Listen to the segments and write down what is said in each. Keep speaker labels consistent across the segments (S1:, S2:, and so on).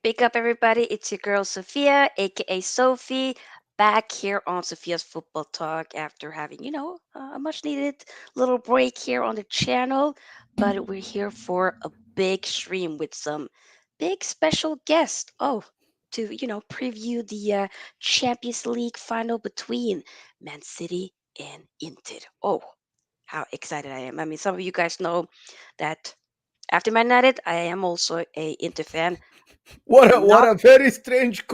S1: Big up, everybody. It's your girl, Sofia, aka Sophie, back here on Sophia's Football Talk after having, a much needed little break here on the channel. But we're here for a big stream with some big special guests. Oh, to, preview the Champions League final between Man City and Inter. Oh, how excited I am. I mean, some of you guys know that after Man United, I am also a Inter fan.
S2: What a
S1: I'm not.
S2: very strange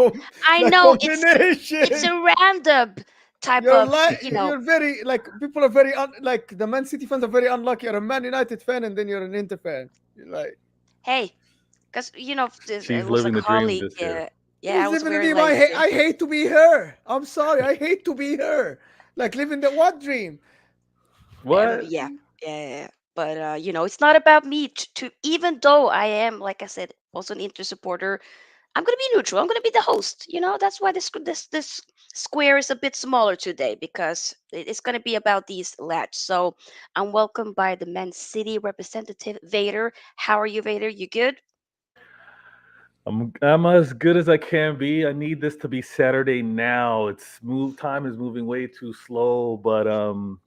S1: I know it's
S2: combination.
S1: a random type
S2: You're
S1: of,
S2: like you're very like people are very like the Man City fans are very unlucky. You're a Man United fan and then you're an Inter fan. You're like
S1: hey, because it
S3: She's
S1: was a
S3: living the dream
S1: colleague.
S3: this year.
S1: Yeah, I
S2: who's
S1: was
S2: living the
S1: wearing
S2: dream?
S1: like
S2: I hate to be her. I'm sorry. I hate to be her. Like living the what dream?
S3: What?
S1: yeah, yeah. But it's not about me. To even though I am, like I said, also an Inter supporter, I'm gonna be neutral. I'm gonna be the host. That's why this square is a bit smaller today because it's gonna be about these lads. So I'm welcomed by the Man City representative, Vader. How are you, Vader? You good?
S3: I'm as good as I can be. I need this to be Saturday now. Time is moving way too slow, but I'm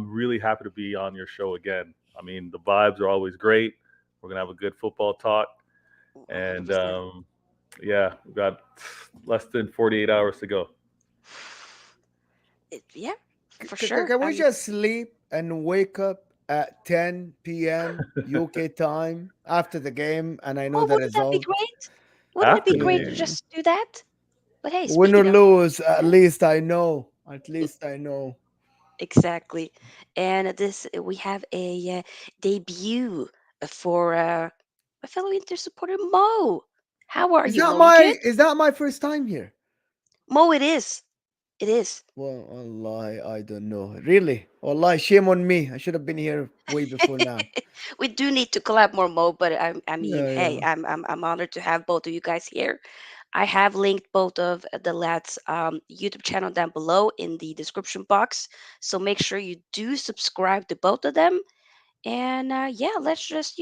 S3: really happy to be on your show again. I mean, the vibes are always great. We're gonna have a good football talk, and
S1: 100%.
S3: yeah, we've got less than 48 hours to go.
S1: Yeah, for sure.
S2: Can
S1: I
S2: we
S1: mean,
S2: just sleep and wake up at 10 p.m. UK time after the game and I know
S1: oh,
S2: the
S1: wouldn't that be
S2: result?
S1: great? Wouldn't it
S3: After
S1: be
S3: the
S1: great to
S3: game,
S2: Yeah.
S1: just do that? But hey,
S2: Win or
S1: speaking of,
S2: lose, at
S1: yeah,
S2: least I know. At least I know.
S1: exactly. And this we have a debut for my fellow Inter supporter Mo. How are you, Mo? You good?
S2: Is that my first time here?
S1: Mo, it is. It is.
S2: Well, Allah, I don't know. Really? Allah, shame on me. I should have been here way before now.
S1: We do need to collab more, Mo. But I mean,
S2: Yeah,
S1: hey,
S2: yeah.
S1: I'm honored to have both of you guys here. I have linked both of the lads' YouTube channel down below in the description box. So make sure you do subscribe to both of them. And yeah, let's just,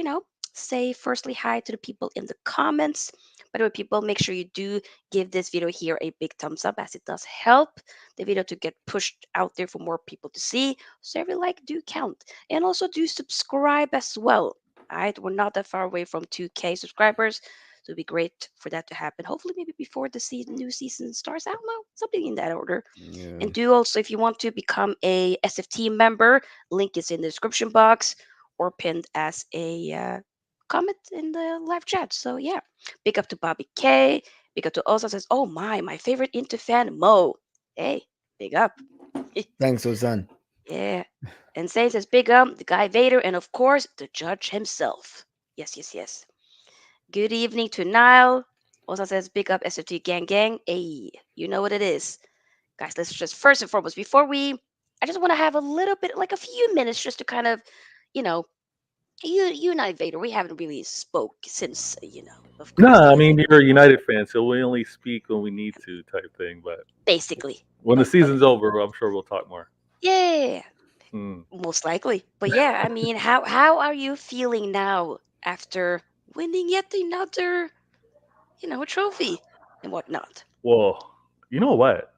S1: say firstly hi to the people in the comments. By the way, people, make sure you do give this video here a big thumbs up as it does help the video to get pushed out there for more people to see. So every like do count. And also do subscribe as well. All right, we're not that far away from 2K subscribers. So it'd be great for that to happen. Hopefully, maybe before the new season starts. I don't know, something in that order.
S2: Yeah.
S1: And do also, if you want to become a SFT member, link is in the description box or pinned as a comment in the live chat. So yeah, big up to Bobby K. Big up to Oza says, "Oh my favorite Inter fan Mo." Hey, big up.
S2: Thanks, Ozan.
S1: Yeah. And Zane says, "Big up the guy Vader, and of course the judge himself." Yes, yes, yes. Good evening to Nile. Oza says, "Big up SFT gang gang." Hey, you know what it is, guys. Let's just first and foremost before I just want to have a little bit, like a few minutes, just to kind of, you know, you and I, Vader, we haven't really spoke since, of
S3: no,
S1: course, the
S3: I
S1: event.
S3: mean you're a United fan, so we only speak when we need to, type thing. But
S1: Basically.
S3: when the
S1: But
S3: season's over, I'm sure we'll talk more.
S1: yeah,
S3: Hmm.
S1: most likely. But yeah, I mean, how are you feeling now after winning yet another, a trophy and whatnot.
S3: Well, you know what?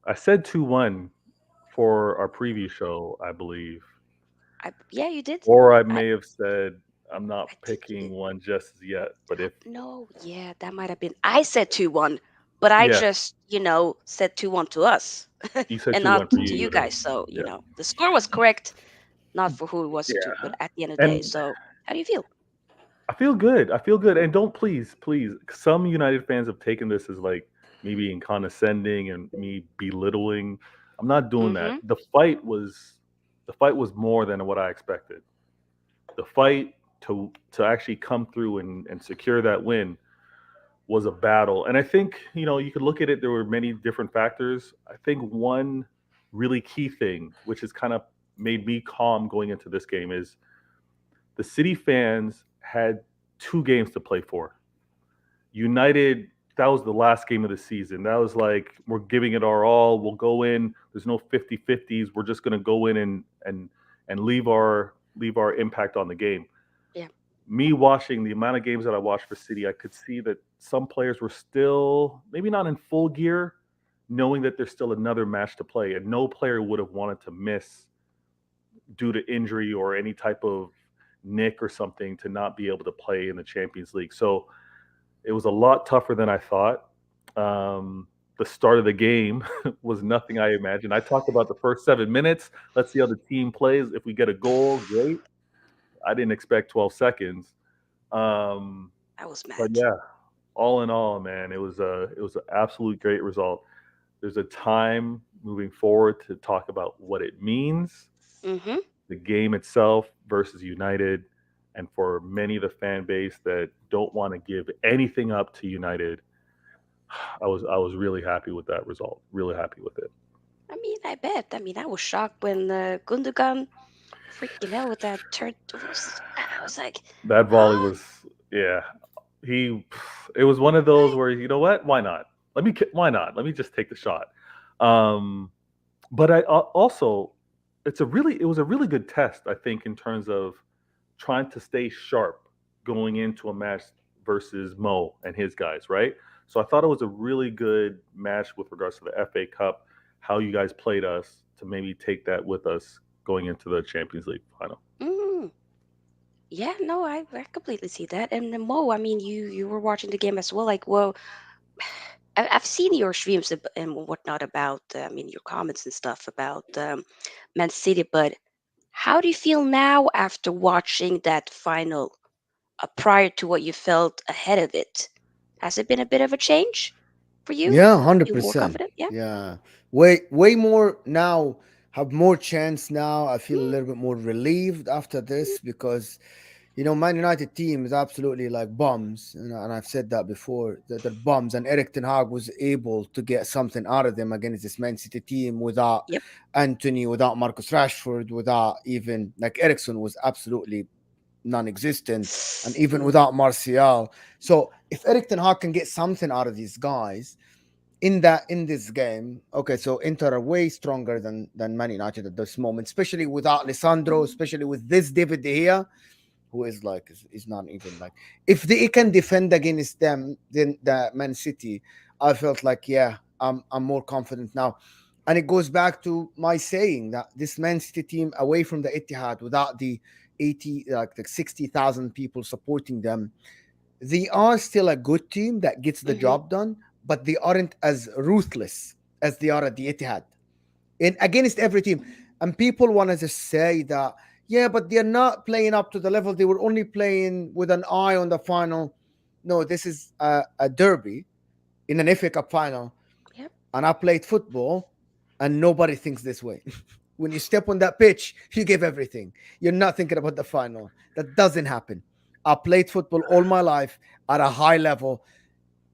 S3: I said 2-1 for our preview show, I believe.
S1: Yeah, you did.
S3: Or I
S1: I
S3: may have said I'm
S1: I
S3: not
S1: think you
S3: picking
S1: did.
S3: one just as yet. But if
S1: No, yeah, that might have been. I said 2-1, but I
S3: yeah,
S1: just, said 2-1 to us
S3: you said
S1: and
S3: two
S1: not
S3: one for
S1: to
S3: you.
S1: you guys. So,
S3: Yeah.
S1: the score was correct, not for who it was to,
S3: Yeah.
S1: but at the end of the day.
S3: And
S1: So, how do you feel?
S3: I feel good. I feel good. And don't please. Some United fans have taken this as like me being condescending and me belittling. I'm not doing that.
S1: Mm-hmm.
S3: The fight was more than what I expected. The fight to actually come through and secure that win was a battle. And I think, you could look at it, there were many different factors. I think one really key thing, which has kind of made me calm going into this game, is the City fans had 2 games to play for. United, that was the last game of the season. That was like, we're giving it our all. We'll go in. There's no 50-50s. We're just going to go in and leave our impact on the game.
S1: Yeah.
S3: Me watching the amount of games that I watched for City, I could see that some players were still maybe not in full gear, knowing that there's still another match to play, and no player would have wanted to miss due to injury or any type of nick or something to not be able to play in the Champions League. So it was a lot tougher than I thought. The start of the game was nothing I imagined. I talked about the first 7 minutes. Let's see how the team plays. If we get a goal, great. I didn't expect 12 seconds. Um,
S1: I was
S3: but
S1: mad.
S3: yeah, all in all, man, it was an absolute great result. There's a time moving forward to talk about what it means,
S1: Mm-hmm.
S3: the game itself versus United, and for many of the fan base that don't want to give anything up to United, I was really happy with that result. Really happy with it.
S1: I mean, I bet. I mean, I was shocked when Gundogan, freaking hell, with that turn. I was like,
S3: That volley
S1: huh?
S3: was, yeah. He, it was one of those where, you know what? Why not? Why not? Let me just take the shot. Um, but I also, it was a really good test, I think, in terms of trying to stay sharp going into a match versus Mo and his guys, right? So I thought it was a really good match with regards to the FA Cup, how you guys played us to maybe take that with us going into the Champions League final.
S1: Mm. Yeah, no, I completely see that. And then Mo, I mean, you were watching the game as well. Like, well, I've seen your streams and whatnot about, I mean, your comments and stuff about Man City. But how do you feel now after watching that final, prior to what you felt ahead of it? Has it been a bit of a change for you?
S2: Yeah,
S1: Feel more
S2: 100%.
S1: confident? Yeah.
S2: Yeah. Way more now, have more chance now. I feel a little bit more relieved after this because Man United team is absolutely like bums, and I've said that before. That they're bums, and Eric Ten Hag was able to get something out of them against this Man City team without
S1: Yep.
S2: Anthony, without Marcus Rashford, without even like Ericsson was absolutely non-existent, and even
S1: Mm,
S2: without Martial. So if Eric Ten Hag can get something out of these guys in this game, okay, so Inter are way stronger than Man United at this moment, especially without Lisandro, especially with this David De Gea, who is like is not even like, if they can defend against them then the Man City, I felt like, yeah, I'm more confident now. And it goes back to my saying that this Man City team away from the Etihad without the 80 like the 60,000 people supporting them, they are still a good team that gets the
S1: mm-hmm.
S2: job done, but they aren't as ruthless as they are at the Etihad in against every team. And people want to just say that, yeah, but they're not playing up to the level. They were only playing with an eye on the final. No, this is a derby in an FA Cup final,
S1: Yep.
S2: and I played football, and nobody thinks this way. When you step on that pitch, you give everything. You're not thinking about the final. That doesn't happen. I played football all my life at a high level,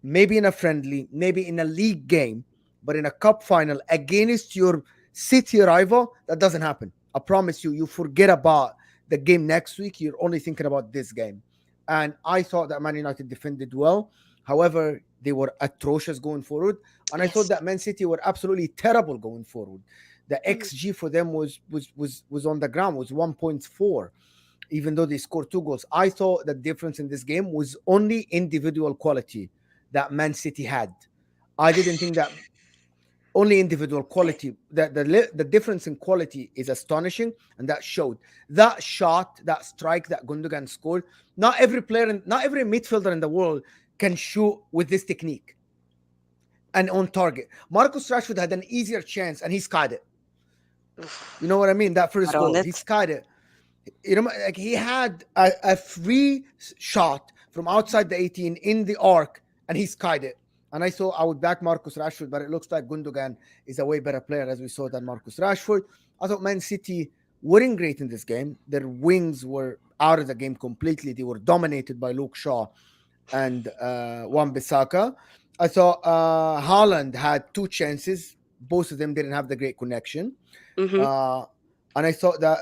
S2: maybe in a friendly, maybe in a league game, but in a cup final against your city rival, that doesn't happen. I promise you, you forget about the game next week. You're only thinking about this game. And I thought that Man United defended well. However, they were atrocious going forward. And I thought
S1: Yes.
S2: that Man City were absolutely terrible going forward. The
S1: Mm,
S2: XG for them was on the ground, was 1.4. even though they scored 2 goals. I thought the difference in this game was only individual quality that Man City had. I didn't think that only individual quality, that the difference in quality is astonishing, and that showed. That shot, that strike that Gundogan scored, not every player and not every midfielder in the world can shoot with this technique and on target. Marcus Rashford had an easier chance and he skied it. You know what I mean? That first
S1: Not on
S2: goal, he
S1: it.
S2: skied it. You know, like he had a free shot from outside the 18 in the arc, and he skied it. And I thought I would back Marcus Rashford, but it looks like Gundogan is a way better player, as we saw, than Marcus Rashford. I thought Man City weren't great in this game. Their wings were out of the game completely. They were dominated by Luke Shaw and Wan-Bissaka. I thought Haaland had 2 chances. Both of them didn't have the great connection.
S1: Mm-hmm.
S2: Uh, and I thought that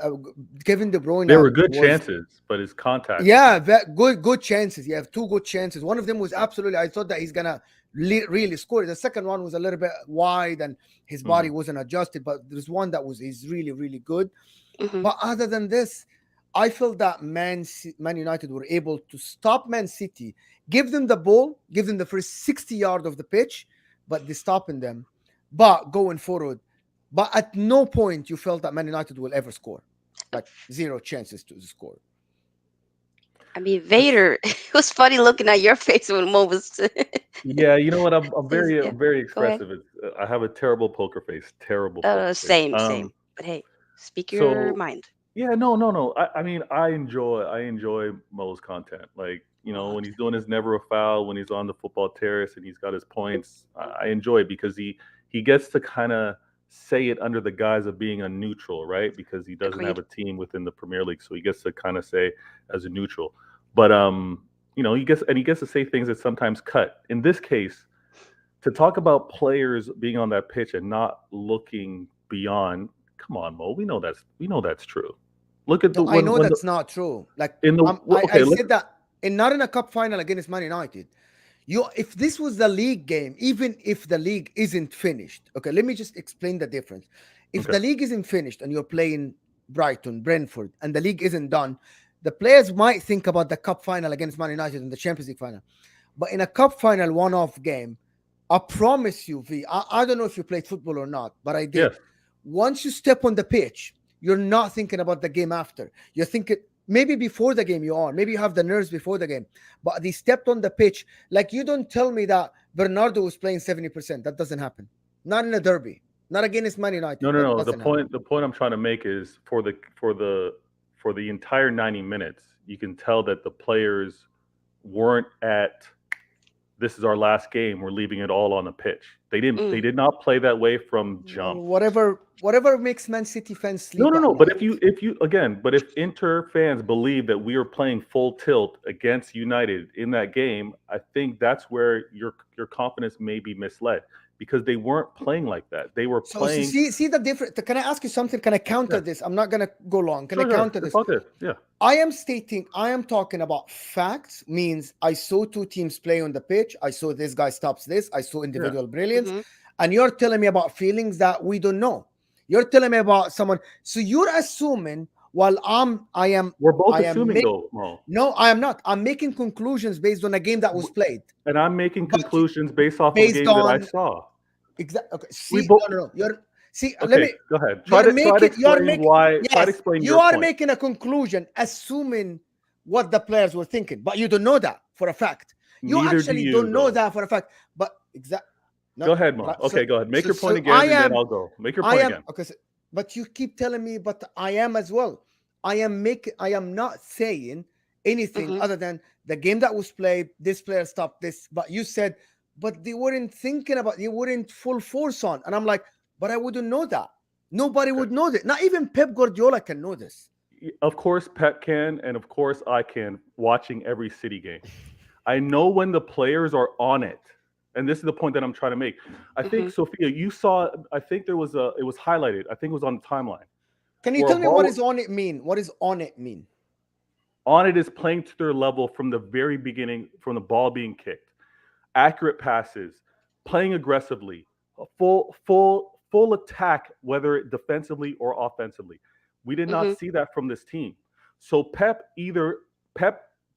S2: Kevin De Bruyne
S3: They were good
S2: was,
S3: chances, but his contact.
S2: yeah, good chances. You have 2 good chances. One of them was absolutely, I thought that he's gonna really score. The second one was a little bit wide and his body wasn't adjusted, but there's one that he's really good.
S1: Mm-hmm.
S2: But other than this, I felt that Man United were able to stop Man City, give them the ball, give them the first 60 yards of the pitch, but they're stopping them. But going forward, but at no point you felt that Man United will ever score. Like 0 chances to score.
S1: I mean, Vader, it was funny looking at your face when Mo was.
S3: Yeah, you know what? I'm very
S1: Yeah,
S3: very
S1: go ahead.
S3: expressive. I have a terrible poker face. Terrible poker face.
S1: Same. But hey, speak your
S3: So
S1: mind.
S3: yeah, no. I mean, I enjoy Mo's content. Like, you know, when
S1: What?
S3: he's doing his never a foul, when he's on the football terrace and he's got his points, I enjoy it because he gets to kind of say it under the guise of being a neutral, right? Because he doesn't have
S1: Agreed.
S3: a team within the Premier League, so he gets to kind of say as a neutral. But you know, he gets to say things that sometimes cut. In this case, to talk about players being on that pitch and not looking beyond. Come on, Mo. We know that's true. Look at the
S2: No, I know
S3: when the
S2: that's not true. Like
S3: in the
S2: I
S3: okay. Look,
S2: said that not in a cup final against Man United. If this was the league game, even if the league isn't finished, okay, let me just explain the difference. If
S3: okay.
S2: the league isn't finished and you're playing Brighton, Brentford, and the league isn't done, the players might think about the cup final against Man United in the Champions League final. But in a cup final one-off game, I promise you, I don't know if you played football or not, but I did.
S3: Yes.
S2: Once you step on the pitch, you're not thinking about the game after. You're thinking maybe before the game you are. Maybe you have the nerves before the game. But they stepped on the pitch. Like, you don't tell me that Bernardo was playing 70%. That doesn't happen. Not in a derby. Not against Man
S3: No,
S2: United.
S3: no,
S2: That
S3: no.
S2: doesn't happen.
S3: The point I'm trying to make is for the entire 90 minutes, you can tell that the players weren't at this is our last game. We're leaving it all on the pitch. They
S1: Mm.
S3: did not play that way from jump.
S2: Whatever makes Man City fans
S3: No,
S2: sleep
S3: no,
S2: at
S3: no. But
S2: night.
S3: if Inter fans believe that we are playing full tilt against United in that game, I think that's where your confidence may be misled because they weren't playing like that. They were
S2: So
S3: playing.
S2: see the difference. Can I ask you something? Can I counter
S3: Yeah,
S2: this? I'm not gonna go long. Can I
S3: sure.
S2: counter
S3: It's
S2: this?
S3: all good. Yeah.
S2: I am talking about facts, means I saw 2 teams play on the pitch. I saw this guy stops this. I saw
S3: Yeah.
S2: individual brilliance.
S1: Mm-hmm.
S2: And you're telling me about feelings that we don't know. You're telling me about someone. So you're assuming while
S3: We're both
S2: I am
S3: assuming
S2: making,
S3: though, Mo.
S2: no, I am not. I'm making conclusions based on a game that was played.
S3: And I'm making
S2: But
S3: conclusions based off of a
S2: based
S3: game that I
S2: on
S3: saw.
S2: exactly, okay.
S3: We
S2: See,
S3: both
S2: no. You're see, let
S3: okay,
S2: me
S3: go ahead. Try to
S2: you're
S3: explain
S2: making
S3: why try to
S2: yes,
S3: explain
S2: you
S3: your
S2: are
S3: point.
S2: making a conclusion assuming what the players were thinking, but you don't know that for a fact. You
S3: Neither do
S2: actually
S3: you
S2: don't know
S3: though.
S2: that for a fact. But
S3: Go
S2: no,
S3: ahead, Mo.
S2: but
S3: Okay, go ahead. Make your point
S2: so
S3: again and then I'll go. Make your
S2: I
S3: point
S2: am
S3: again.
S2: okay. But you keep telling me, but I am as well. I am not saying anything
S1: Mm-hmm.
S2: other than the game that was played. This player stopped this, but you said, but they weren't thinking about. They weren't full force on, and I'm like, but I wouldn't know that. Nobody
S3: Okay.
S2: would know that. Not even Pep Guardiola can know this.
S3: Of course Pep can and of course I can watching every City game. I know when the players are on it. And this is the point that I'm trying to make. I
S1: Mm-hmm.
S3: think Sophia, you saw I think it was highlighted. I think it was on the timeline
S2: Can you
S3: where a
S2: tell me what
S3: ball
S2: is on it mean? What is on it mean?
S3: on it is playing to their level from the very beginning, from the ball being kicked. Accurate passes, playing aggressively, a full attack, whether defensively or offensively. We did
S1: Mm-hmm.
S3: not see that from this team. So Pep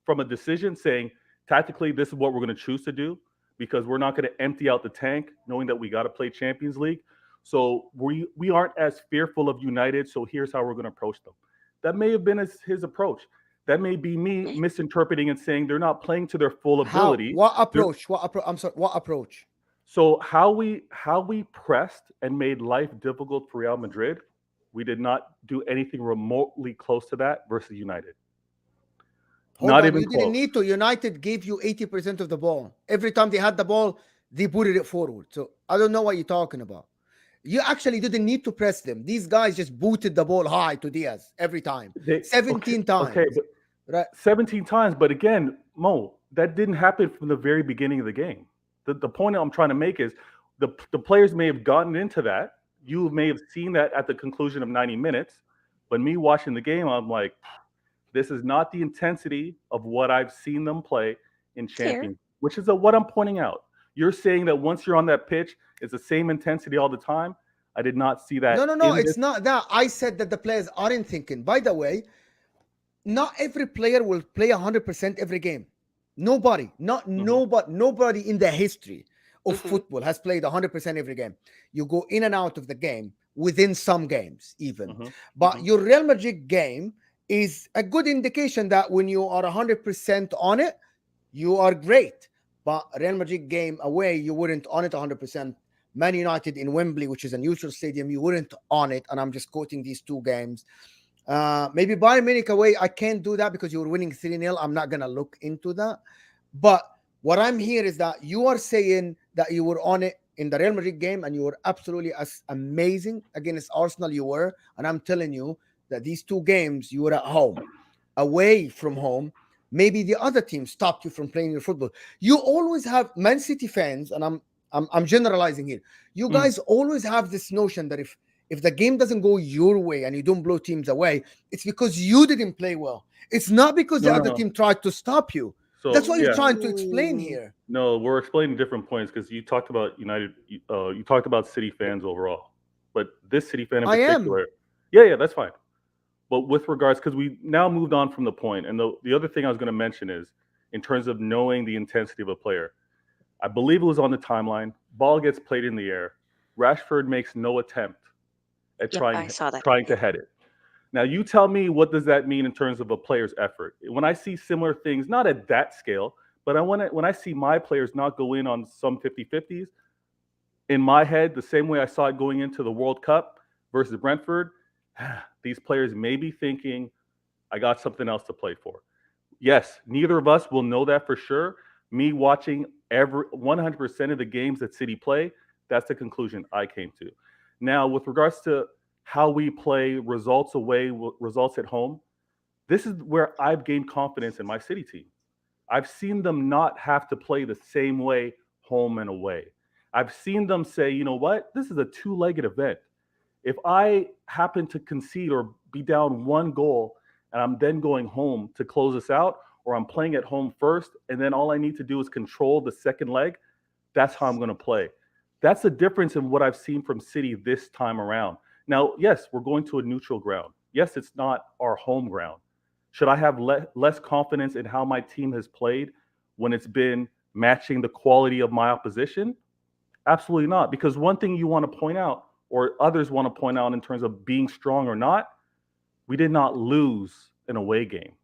S3: from a decision saying tactically this is what we're going to choose to do because we're not going to empty out the tank knowing that we got to play Champions League. So we aren't as fearful of United. So here's how we're going to approach them. That may have been his approach. That may be me misinterpreting and saying they're not playing to their full
S2: How?
S3: ability.
S2: What approach? I'm sorry. What approach?
S3: So how we pressed and made life difficult for Real Madrid, we did not do anything remotely close to that versus United.
S2: Hold
S3: Not
S2: on,
S3: even
S2: you didn't
S3: close.
S2: need to. United gave you 80% of the ball. Every time they had the ball, they put it forward. So I don't know what you're talking about. You actually didn't need to press them. These guys just booted the ball high to Diaz every time. 17
S3: Okay,
S2: times.
S3: but
S2: Right?
S3: 17 times. But again, Mo, that didn't happen from the very beginning of the game. The point I'm trying to make is the players may have gotten into that. You may have seen that at the conclusion of 90 minutes. But me watching the game, I'm like, this is not the intensity of what I've seen them play in
S1: Fair.
S3: Champions, which is what I'm pointing out. You're saying that once you're on that pitch, it's the same intensity all the time. I did not see that
S2: No.
S3: in this.
S2: It's not that. I said that the players aren't thinking. By the way, not every player will play 100% every game. Nobody, not
S3: Mhm.
S2: nobody in the history of
S1: Hmm.
S2: football has played 100% every game. You go in and out of the game within some games, even.
S3: Mhm.
S2: But
S3: Mhm.
S2: your Real Madrid game is a good indication that when you are 100% on it, you are great. But Real Madrid game away, you weren't on it 100%. Man United in Wembley, which is a neutral stadium, you weren't on it. And I'm just quoting these two games. Maybe Bayern Munich away, I can't do that because you were winning 3-0. I'm not going to look into that. But what I'm here is that you are saying that you were on it in the Real Madrid game and you were absolutely as amazing against Arsenal you were. And I'm telling you that these two games you were at home, away from home. Maybe the other team stopped you from playing your football. You always have Man City fans, and I'm generalizing here. You
S3: Mm.
S2: guys always have this notion that if the game doesn't go your way and you don't blow teams away, it's because you didn't play well. It's not because the
S3: No, no,
S2: other
S3: no.
S2: team tried to stop you. That's
S3: So
S2: what you're
S3: yeah,
S2: trying to explain here.
S3: no, we're explaining different points because you talked about United. You talked about City fans overall, but this City fan in
S2: I am.
S3: particular. Yeah, that's fine. But with regards, because we now moved on from the point, and the other thing I was going to mention is in terms of knowing the intensity of a player. I believe it was on the timeline. Ball gets played in the air. Rashford makes no attempt at
S1: Yep, I saw that.
S3: trying to
S1: Yep.
S3: head it. Now, you tell me what does that mean in terms of a player's effort? When I see similar things, not at that scale, but when I see my players not go in on some 50-50s, in my head, the same way I saw it going into the World Cup versus Brentford, these players may be thinking, I got something else to play for. Yes, neither of us will know that for sure. Me watching every 100% of the games that City play, that's the conclusion I came to. Now, with regards to how we play results away, results at home, this is where I've gained confidence in my City team. I've seen them not have to play the same way home and away. I've seen them say, you know what, this is a two-legged event. If I happen to concede or be down one goal and I'm then going home to close this out, or I'm playing at home first, and then all I need to do is control the second leg, that's how I'm going to play. That's the difference in what I've seen from City this time around. Now, yes, we're going to a neutral ground. Yes, it's not our home ground. Should I have less confidence in how my team has played when it's been matching the quality of my opposition? Absolutely not. Because one thing you want to point out, or others want to point out in terms of being strong or not, we did not lose an away game.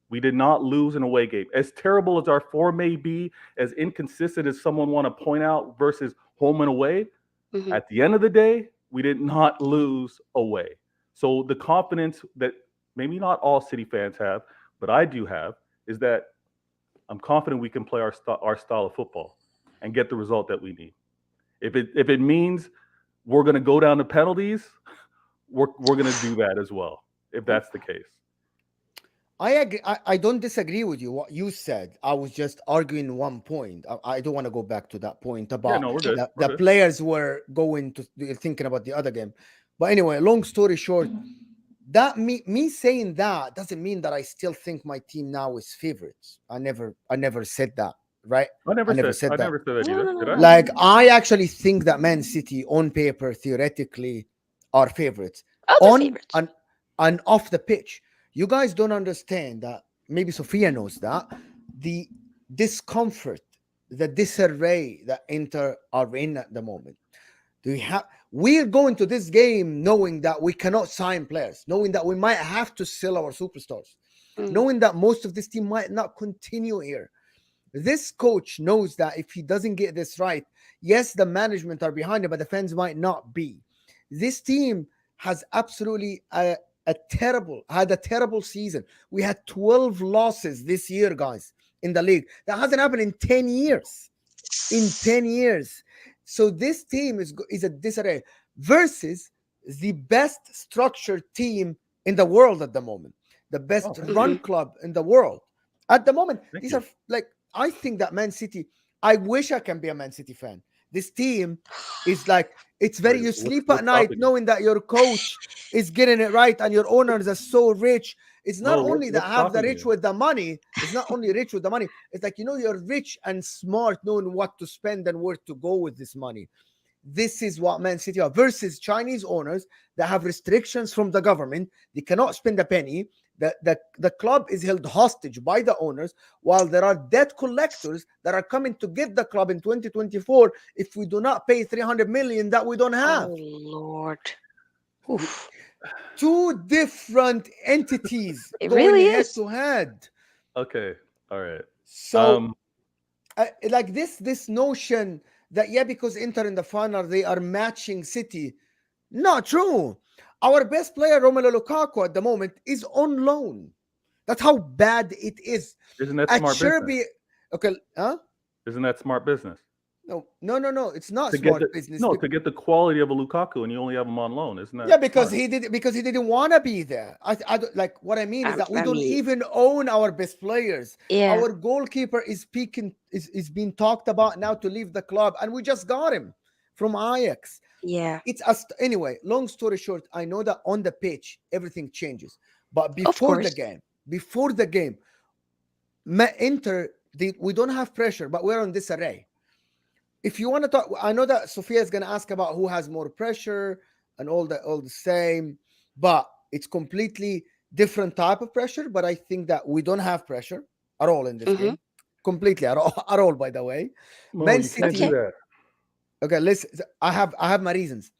S3: We did not lose an away game. As terrible as our form may be, as inconsistent as someone want to point out versus home and away,
S1: Hmm.
S3: at the end of the day, we did not lose away. So the confidence that maybe not all City fans have, but I do have, is that I'm confident we can play our style of football and get the result that we need. If it means we're going to go down to penalties, we're going to do that as well. If that's the case.
S2: I agree. I don't disagree with you. What you said, I was just arguing one point. I don't want to go back to that point
S3: Yeah,
S2: about
S3: no, we're good. We're
S2: the
S3: good.
S2: players were going to thinking about the other game. But anyway, long story short, that me saying that doesn't mean that I still think my team now is favorites. I never said that, right? I never said
S3: I
S2: that.
S3: never said that
S1: No,
S3: either.
S1: no, no,
S3: Did I?
S1: no.
S2: Like I actually think that Man City on paper theoretically are favorites
S1: Oh, they're
S2: on
S1: favorites.
S2: and off the pitch. You guys don't understand that. Maybe Sofia knows that the discomfort, the disarray that Inter are in at the moment. Do we have? We're going to this game knowing that we cannot sign players, knowing that we might have to sell our superstars,
S1: Mm.
S2: knowing that most of this team might not continue here. This coach knows that if he doesn't get this right, yes, the management are behind him, but the fans might not be. This team has absolutely had a terrible season. We had 12 losses this year, guys, in the league. That hasn't happened in 10 years. In 10 years. So this team is a disarray versus the best structured team in the world at the moment, the best
S3: Oh, thank
S2: run
S3: you.
S1: Mhm.
S2: club in the world at the moment.
S3: Thank
S2: These
S3: you.
S2: are like, I think that Man City, I wish I can be a Man City fan. This team is like, it's very,
S3: Wait,
S2: you
S3: what's
S2: sleep at
S3: what's
S2: night
S3: stopping you?
S2: knowing that your coach is getting it right and your owners are so rich. It's not
S3: No,
S2: only that
S3: what's
S2: have the
S3: stopping
S2: rich
S3: you?
S2: with the money, it's not only rich with the money, it's like, you're rich and smart knowing what to spend and where to go with this money. This is what Man City are versus Chinese owners that have restrictions from the government. They cannot spend a penny. The club is held hostage by the owners, while there are debt collectors that are coming to get the club in 2024 if we do not pay 300 million that we don't have.
S1: Oh Lord.
S3: W-
S1: Oof.
S2: Two different entities
S1: It
S2: going
S1: really
S2: head
S1: is.
S2: to head.
S3: Okay, all right.
S2: So
S3: Um,
S2: like this notion that, yeah, because Inter in the final they are matching City. Not true. Our best player Romelu Lukaku at the moment is on loan. That's how bad it is.
S3: isn't that
S2: At
S3: smart business?
S2: Sherby, okay, huh?
S3: Isn't that smart business?
S2: No, no, no, no. It's not
S3: To get
S2: smart
S3: the
S2: business.
S3: no, to get the quality of a Lukaku and you only have him on loan, isn't
S2: Yeah,
S3: that
S2: because
S3: smart?
S2: he didn't want to be there. I don't, like what I mean is that we
S1: I
S2: don't
S1: mean,
S2: even own our best players.
S1: yeah,
S2: Our goalkeeper is peaking is being talked about now to leave the club, and we just got him from Ajax.
S1: yeah.
S2: It's us anyway. Long story short, I know that on the pitch everything changes, but
S1: Of course.
S2: before the game, Inter, we don't have pressure, but we're on disarray. If you want to talk, I know that Sofia is going to ask about who has more pressure and all the same, but it's completely different type of pressure. But I think that we don't have pressure at all in this
S1: Hmm.
S2: game, completely at all. At all, by the way,
S3: Mo,
S2: Man
S3: you can't do
S1: Okay.
S2: City.
S3: that.
S2: Okay, listen. I have my reasons.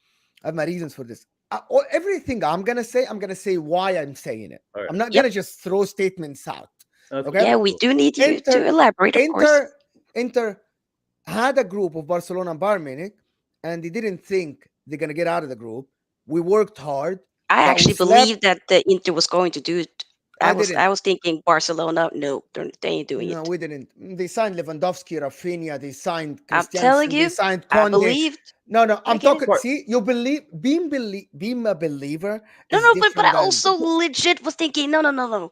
S2: I have my reasons for this. Everything I'm gonna say why I'm saying it.
S3: All right.
S2: I'm not
S1: Yep.
S2: gonna just throw statements out. Okay.
S1: Yeah,
S3: That's
S1: we
S3: cool.
S1: do need you to
S2: Inter,
S1: elaborate, of course.
S2: Inter, Inter had a group of Barcelona and Bayern Munich, and they didn't think they're gonna get out of the group. We worked hard,
S1: I
S2: but we
S1: actually
S2: slept.
S1: believed that the Inter was going to do it. I
S2: I
S1: was
S2: didn't.
S1: I was thinking Barcelona. No, they ain't doing
S2: No,
S1: it.
S2: we didn't. They signed Lewandowski, Rafinha. They signed
S1: I'm telling
S2: Christiansen. They
S1: you,
S2: signed
S1: I
S2: Conde.
S1: believed.
S2: No, no.
S1: I
S2: I'm
S1: get it.
S2: talking.
S3: But
S2: See, being a believer
S1: No,
S2: is
S1: no, but I
S2: different than.
S1: also legit was thinking, no, no, no, no.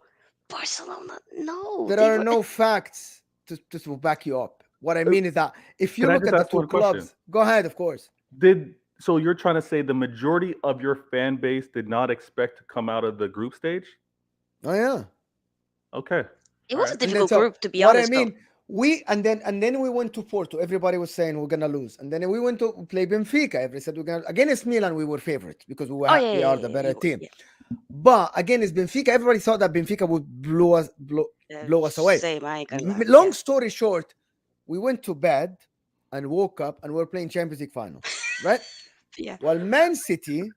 S1: Barcelona, no,
S2: There
S1: they
S2: are
S1: were.
S2: no facts to back you up. What I
S3: uh,
S2: mean is that if you
S3: can I
S2: look
S3: just
S2: at the
S3: ask
S2: two
S3: one question?
S2: clubs, go ahead, of course.
S3: Did so you're trying to say the majority of your fan base did not expect to come out of the group stage?
S2: Oh yeah.
S3: Okay.
S1: It
S3: All
S1: was a
S3: right.
S2: And then
S1: difficult
S2: so
S1: group, to be
S2: what I
S1: honest, though.
S2: mean, and then we went to Porto. Everybody was saying we're gonna lose, and then we went to play Benfica. Everybody said we're gonna against Milan. We were favorites because
S1: Oh yeah,
S2: we
S1: yeah,
S2: are
S1: yeah,
S2: the
S1: yeah,
S2: better
S1: you were,
S2: team.
S1: yeah.
S2: But against Benfica, everybody thought that Benfica would blow us away.
S1: Same, I ain't gonna lie.
S2: Long
S1: Yeah,
S2: story short, we went to bed and woke up and we're playing Champions League final, right?
S1: yeah.
S2: Well, Man City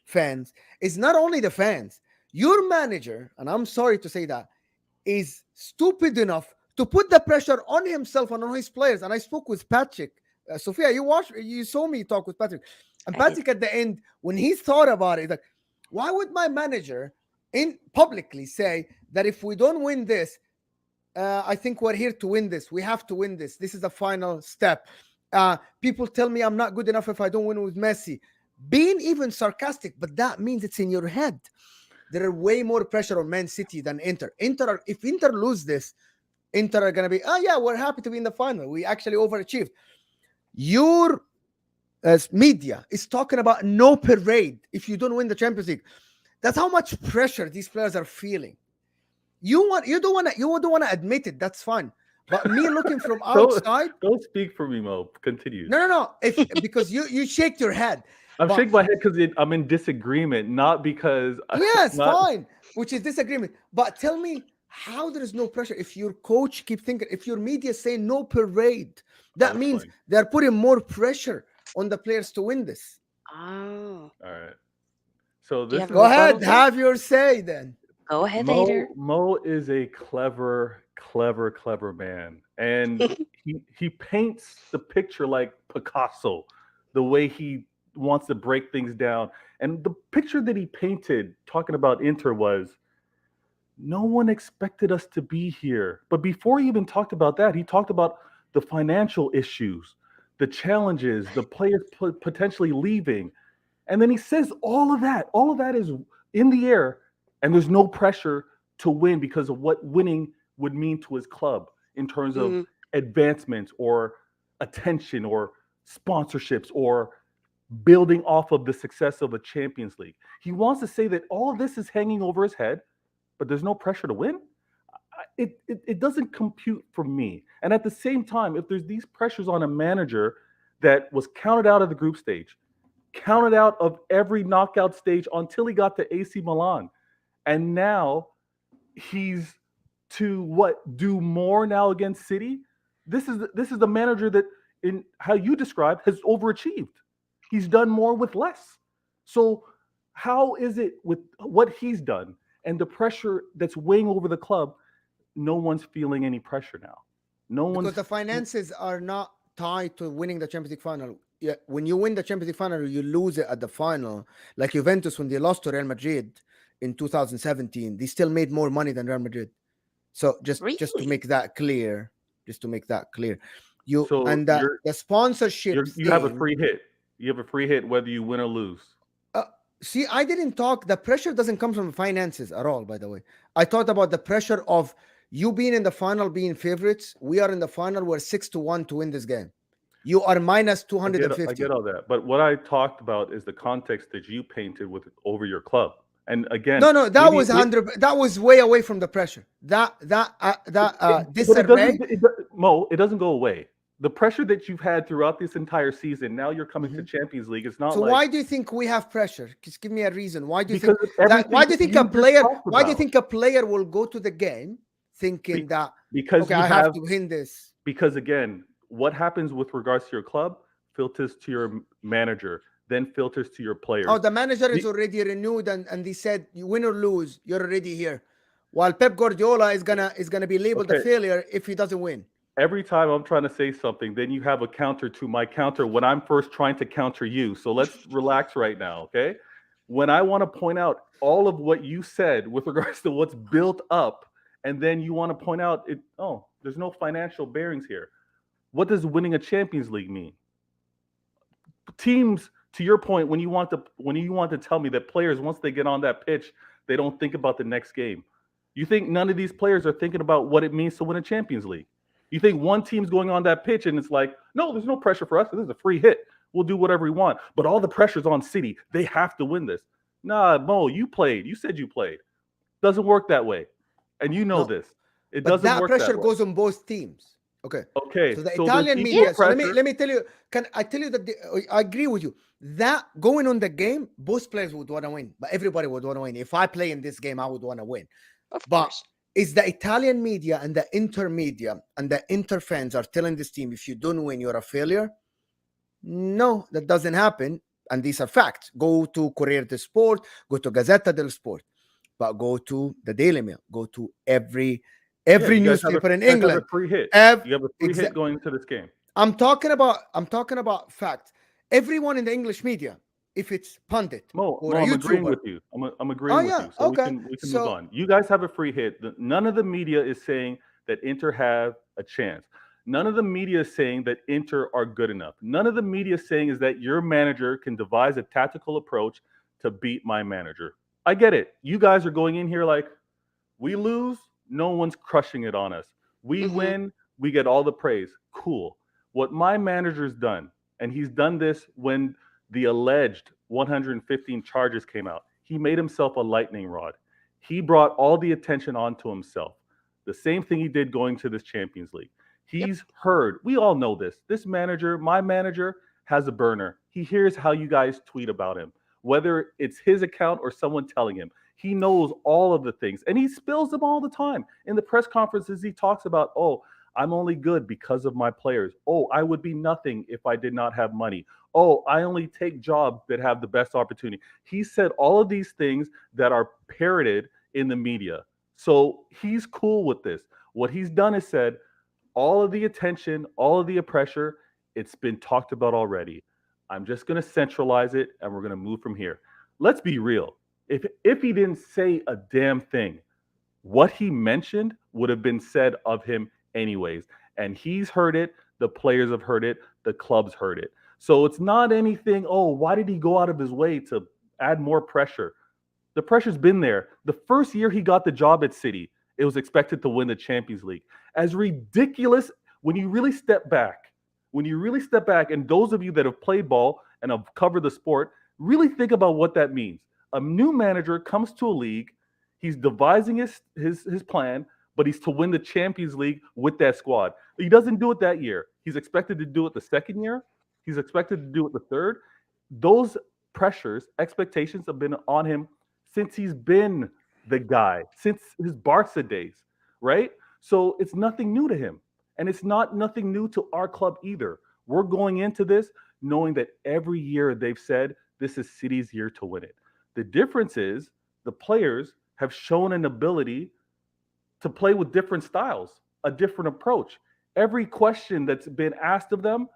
S2: fans is not only the fans. Your manager, and I'm sorry to say that, is stupid enough to put the pressure on himself and on his players. And I spoke with Patrick. Sofia, you saw me talk with Patrick. And
S1: I did.
S2: Patrick at the end, when he thought about it, he's like, why would my manager in publicly say that if we don't win this, I think we're here to win this. We have to win this. This is the final step. People tell me I'm not good enough if I don't win with Messi. Being even sarcastic, but that means it's in your head. There are way more pressure on Man City than Inter. If Inter lose this, Inter are gonna be, oh yeah, we're happy to be in the final. We actually overachieved. Your as media is talking about no parade if you don't win the Champions League. That's how much pressure these players are feeling. You don't want to admit it. That's fine. But me looking from
S3: Don't
S2: outside,
S3: don't speak for me, Mo. Continue.
S2: no. If because you shake your head.
S3: I'm
S2: But
S3: shaking my head because I'm in disagreement, not because
S2: yes,
S3: not.
S2: fine, which is disagreement. But tell me how there is no pressure if your coach keep thinking, if your media say no parade,
S3: I'll
S2: that means
S3: explain.
S2: they're putting more pressure on the players to win this.
S1: Oh,
S3: All right. So
S1: do you
S3: this
S1: have a
S3: is
S2: Go
S1: rebuttal
S2: ahead,
S1: there?
S2: have your say then.
S1: Go ahead, Vader.
S3: Mo is a clever man, and he paints the picture like Picasso, the way he wants to break things down. And the picture that he painted, talking about Inter, was no one expected us to be here. But before he even talked about that, he talked about the financial issues, the challenges, the players potentially leaving. And then he says all of that is in the air, and there's no pressure to win because of what winning would mean to his club in terms of
S1: Mm,
S3: advancements or attention or sponsorships or building off of the success of a Champions League. He wants to say that all of this is hanging over his head, but there's no pressure to win. It doesn't compute for me. And at the same time, if there's these pressures on a manager that was counted out of the group stage, counted out of every knockout stage until he got to AC Milan. And now he's to what, do more now against City? This is the manager that, in how you describe, has overachieved. He's done more with less. So how is it with what he's done and the pressure that's weighing over the club? No one's feeling any pressure now. No
S2: Because
S3: one's.
S2: the finances are not tied to winning the Champions League final. Yeah, when you win the Champions League final, you lose it at the final. Like Juventus, when they lost to Real Madrid in 2017, they still made more money than Real Madrid. So just to
S1: really?
S2: make that clear, just to make that clear, you
S3: So
S2: and the sponsorships
S3: you have a
S2: thing.
S3: free hit. You have a free hit whether you win or lose.
S2: Uh, See, I didn't talk. The pressure doesn't come from finances at all. By the way, I talked about the pressure of you being in the final, being favorites. We are in the final. We're 6-1 to win this game. You are minus two hundred and
S3: I get
S2: fifty.
S3: all that, but what I talked about is the context that you painted with over your club. And again,
S2: No, no, that
S3: maybe
S2: was 100. That was way away from the pressure.
S3: but it
S2: disarray.
S3: doesn't. Mo, it doesn't go away. The pressure that you've had throughout this entire season. Now you're coming to
S2: Mhm.
S3: Champions League. It's not
S2: So
S3: like
S2: why do you think we have pressure? Just give me a reason. Why do you
S3: because
S2: think
S3: of
S2: that?
S3: everything
S2: Why do you
S3: that
S2: think a
S3: you just
S2: player?
S3: talked
S2: Why do you
S3: about.
S2: think a player will go to the game thinking
S3: Be-
S2: that
S3: because
S2: okay,
S3: you
S2: I have
S3: have
S2: to win this?
S3: because again, what happens with regards to your club filters to your manager, then filters to your
S2: Oh,
S3: players.
S2: the manager is
S3: You-
S2: already renewed, and they said you win or lose, you're already here. While Pep Guardiola is gonna be labeled a
S3: okay,
S2: failure if he doesn't win.
S3: every time I'm trying to say something, then you have a counter to my counter when I'm first trying to counter you. So let's relax right now, okay? When I want to point out all of what you said with regards to what's built up, and then you want to point out it, oh, there's no financial bearings here. What does winning a Champions League mean? Teams, to your point, when you want to tell me that players, once they get on that pitch, they don't think about the next game. You think none of these players are thinking about what it means to win a Champions League? You think one team's going on that pitch and it's like, no, there's no pressure for us. This is a free hit. We'll do whatever we want. But all the pressure's on City. They have to win this. Nah, Mo, you played. You said you played. Doesn't work that way. And you know
S2: No,
S3: this. It
S2: but
S3: doesn't
S2: that
S3: work that
S2: pressure
S3: way.
S2: goes on both teams. Okay.
S3: Okay.
S2: So the
S3: So there's
S2: Italian
S3: equal
S1: Yeah.
S2: media. So let me
S3: pressure.
S2: let me tell you. Can I tell you that I agree with you that going on the game, both players would want to win, but everybody would want to win. If I play in this game, I would want to win.
S1: Of
S2: But
S1: course.
S2: is the Italian media and the Inter media and the Inter fans are telling this team if you don't win, you're a failure? No, that doesn't happen. And these are facts. Go to Corriere dello Sport, go to Gazzetta dello Sport, but go to the Daily Mail, go to every
S3: Yeah,
S2: newspaper in
S3: you guys have a
S2: England.
S3: free hit.
S2: Ev-
S3: You have a free hit going into this game.
S2: I'm talking about facts. Everyone in the English media, if it's pundit or
S3: Mo,
S2: a
S3: I'm agreeing
S2: YouTuber.
S3: with you. I'm
S2: Oh
S3: agreeing with
S2: yeah,
S3: you. So
S2: okay.
S3: we can move
S2: So
S3: on. You guys have a free hit. None of the media is saying that Inter have a chance. None of the media is saying that Inter are good enough. None of the media is saying is that your manager can devise a tactical approach to beat my manager. I get it. You guys are going in here like, we lose, no one's crushing it on us. We
S1: Hmm.
S3: win, we get all the praise. Cool. What my manager's done, and he's done this when the alleged 115 charges came out, he made himself a lightning rod. He brought all the attention onto himself. The same thing he did going to this Champions League.
S1: Yep.
S3: He's heard, we all know this. This manager, my manager, has a burner. He hears how you guys tweet about him, whether it's his account or someone telling him. He knows all of the things and he spills them all the time. In the press conferences, he talks about, oh, I'm only good because of my players. Oh, I would be nothing if I did not have money. Oh, I only take jobs that have the best opportunity. He said all of these things that are parroted in the media. So he's cool with this. What he's done is said, all of the attention, all of the pressure, it's been talked about already. I'm just going to centralize it and we're going to move from here. Let's be real. If he didn't say a damn thing, what he mentioned would have been said of him anyways. And he's heard it, the players have heard it, the clubs heard it. So it's not anything, oh, why did he go out of his way to add more pressure? The pressure's been there. The first year he got the job at City, it was expected to win the Champions League. As ridiculous, when you really step back, and those of you that have played ball and have covered the sport, really think about what that means. A new manager comes to a league, he's devising his plan, but he's to win the Champions League with that squad. He doesn't do it that year. He's expected to do it the second year. He's expected to do it the third. Those pressures, expectations have been on him since he's been the guy, since his Barca days, right? So it's nothing new to him. And it's not nothing new to our club either. We're going into this knowing that every year they've said this is City's year to win it. The difference is the players have shown an ability to play with different styles, a different approach. Every question that's been asked of them,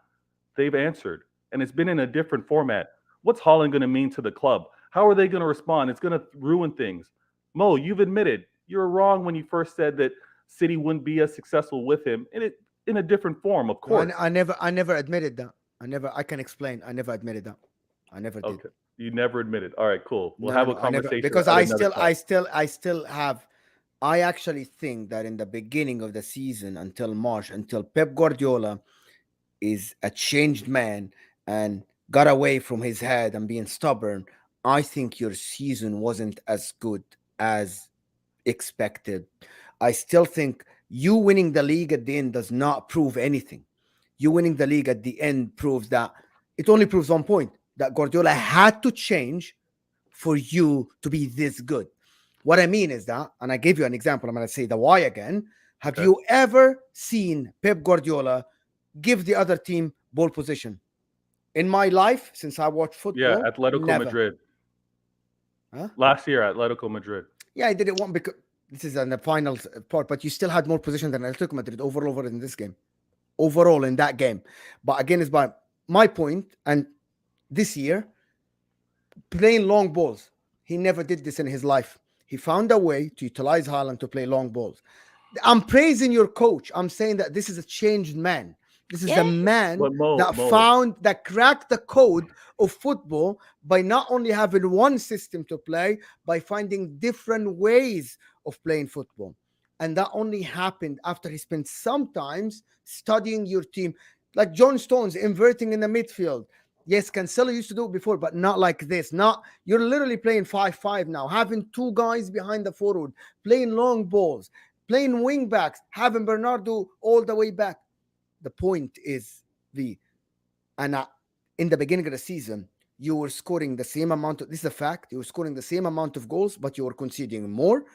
S3: they've answered. And it's been in a different format. What's Haaland going to mean to the club? How are they going to respond? It's going to ruin things. Mo, you've admitted you were wrong when you first said that City wouldn't be as successful with him in a different form, of course.
S2: I never admitted that. I can explain. I never admitted that. I never did.
S3: Okay. You never admitted. All right, cool. We'll have a conversation.
S2: Because I still have. I actually think that in the beginning of the season, until March, until Pep Guardiola is a changed man and got away from his head and being stubborn, I think your season wasn't as good as expected. I still think you winning the league at the end does not prove anything. You winning the league at the end proves that it only proves one point, that Guardiola had to change for you to be this good. What I mean is that, and I gave you an example, I'm going to say the why again. Have you ever seen Pep Guardiola give the other team ball position? In my life, since I watch football,
S3: yeah, Atletico
S2: never.
S3: Madrid.
S2: Huh?
S3: Last year, Atletico Madrid.
S2: Yeah, I did it one because this is in the final part, but you still had more possession than Atletico Madrid overall in this game. Overall in that game. But again, it's by my point, and this year, playing long balls. He never did this in his life. He found a way to utilize Haaland to play long balls. I'm praising your coach. I'm saying that this is a changed man. This is a man that cracked the code of football by not only having one system to play, by finding different ways of playing football. And that only happened after he spent some time studying your team. Like John Stones inverting in the midfield. Yes, Cancelo used to do it before, but not like this. You're literally playing 5-5 now, having two guys behind the forward, playing long balls, playing wing backs, having Bernardo all the way back. The point is, in the beginning of the season, you were scoring the same amount this is a fact, you were scoring the same amount of goals, but you were conceding more.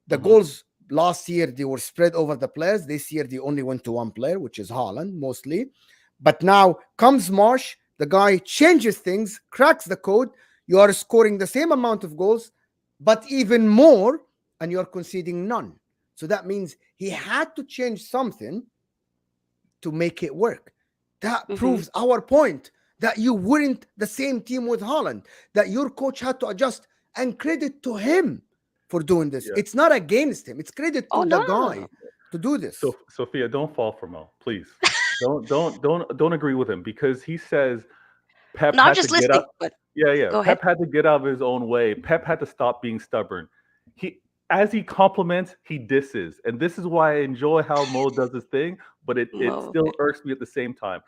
S2: The goals last year, they were spread over the players. This year, they only went to one player, which is Haaland, mostly. But now comes March, the guy changes things, cracks the code. You are scoring the same amount of goals, but even more, and you are conceding none. So that means he had to change something to make it work. That proves our point, that you weren't the same team with Haaland, that your coach had to adjust, and credit to him for doing this. It's not against him. It's credit to the guy to do this.
S3: So, Sophia, don't fall for Mo, please. don't agree with him, because he says Pep had to get up. Pep had to get out of his own way. Pep had to stop being stubborn. As he compliments, he disses, and this is why I enjoy how Mo does his thing. But it still irks me at the same time.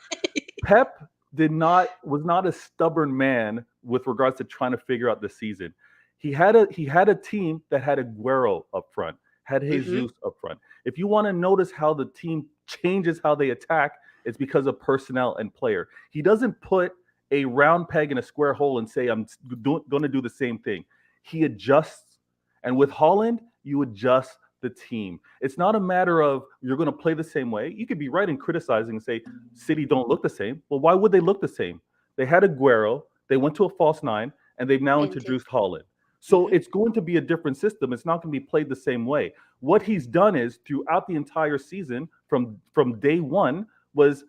S3: Pep was not a stubborn man with regards to trying to figure out the season. He had a team that had Aguero up front, had Jesus up front. If you want to notice how the team changes how they attack, it's because of personnel and player. He doesn't put a round peg in a square hole and say, I'm going to do the same thing. He adjusts. And with Haaland, you adjust the team. It's not a matter of you're going to play the same way. You could be right in criticizing and say City don't look the same. Well, why would they look the same? They had Aguero, they went to a false nine, and they've now
S1: Indeed.
S3: introduced Haaland. So
S1: Mhm.
S3: it's going to be a different system. It's not going to be played the same way. What he's done is throughout the entire season, from day one, was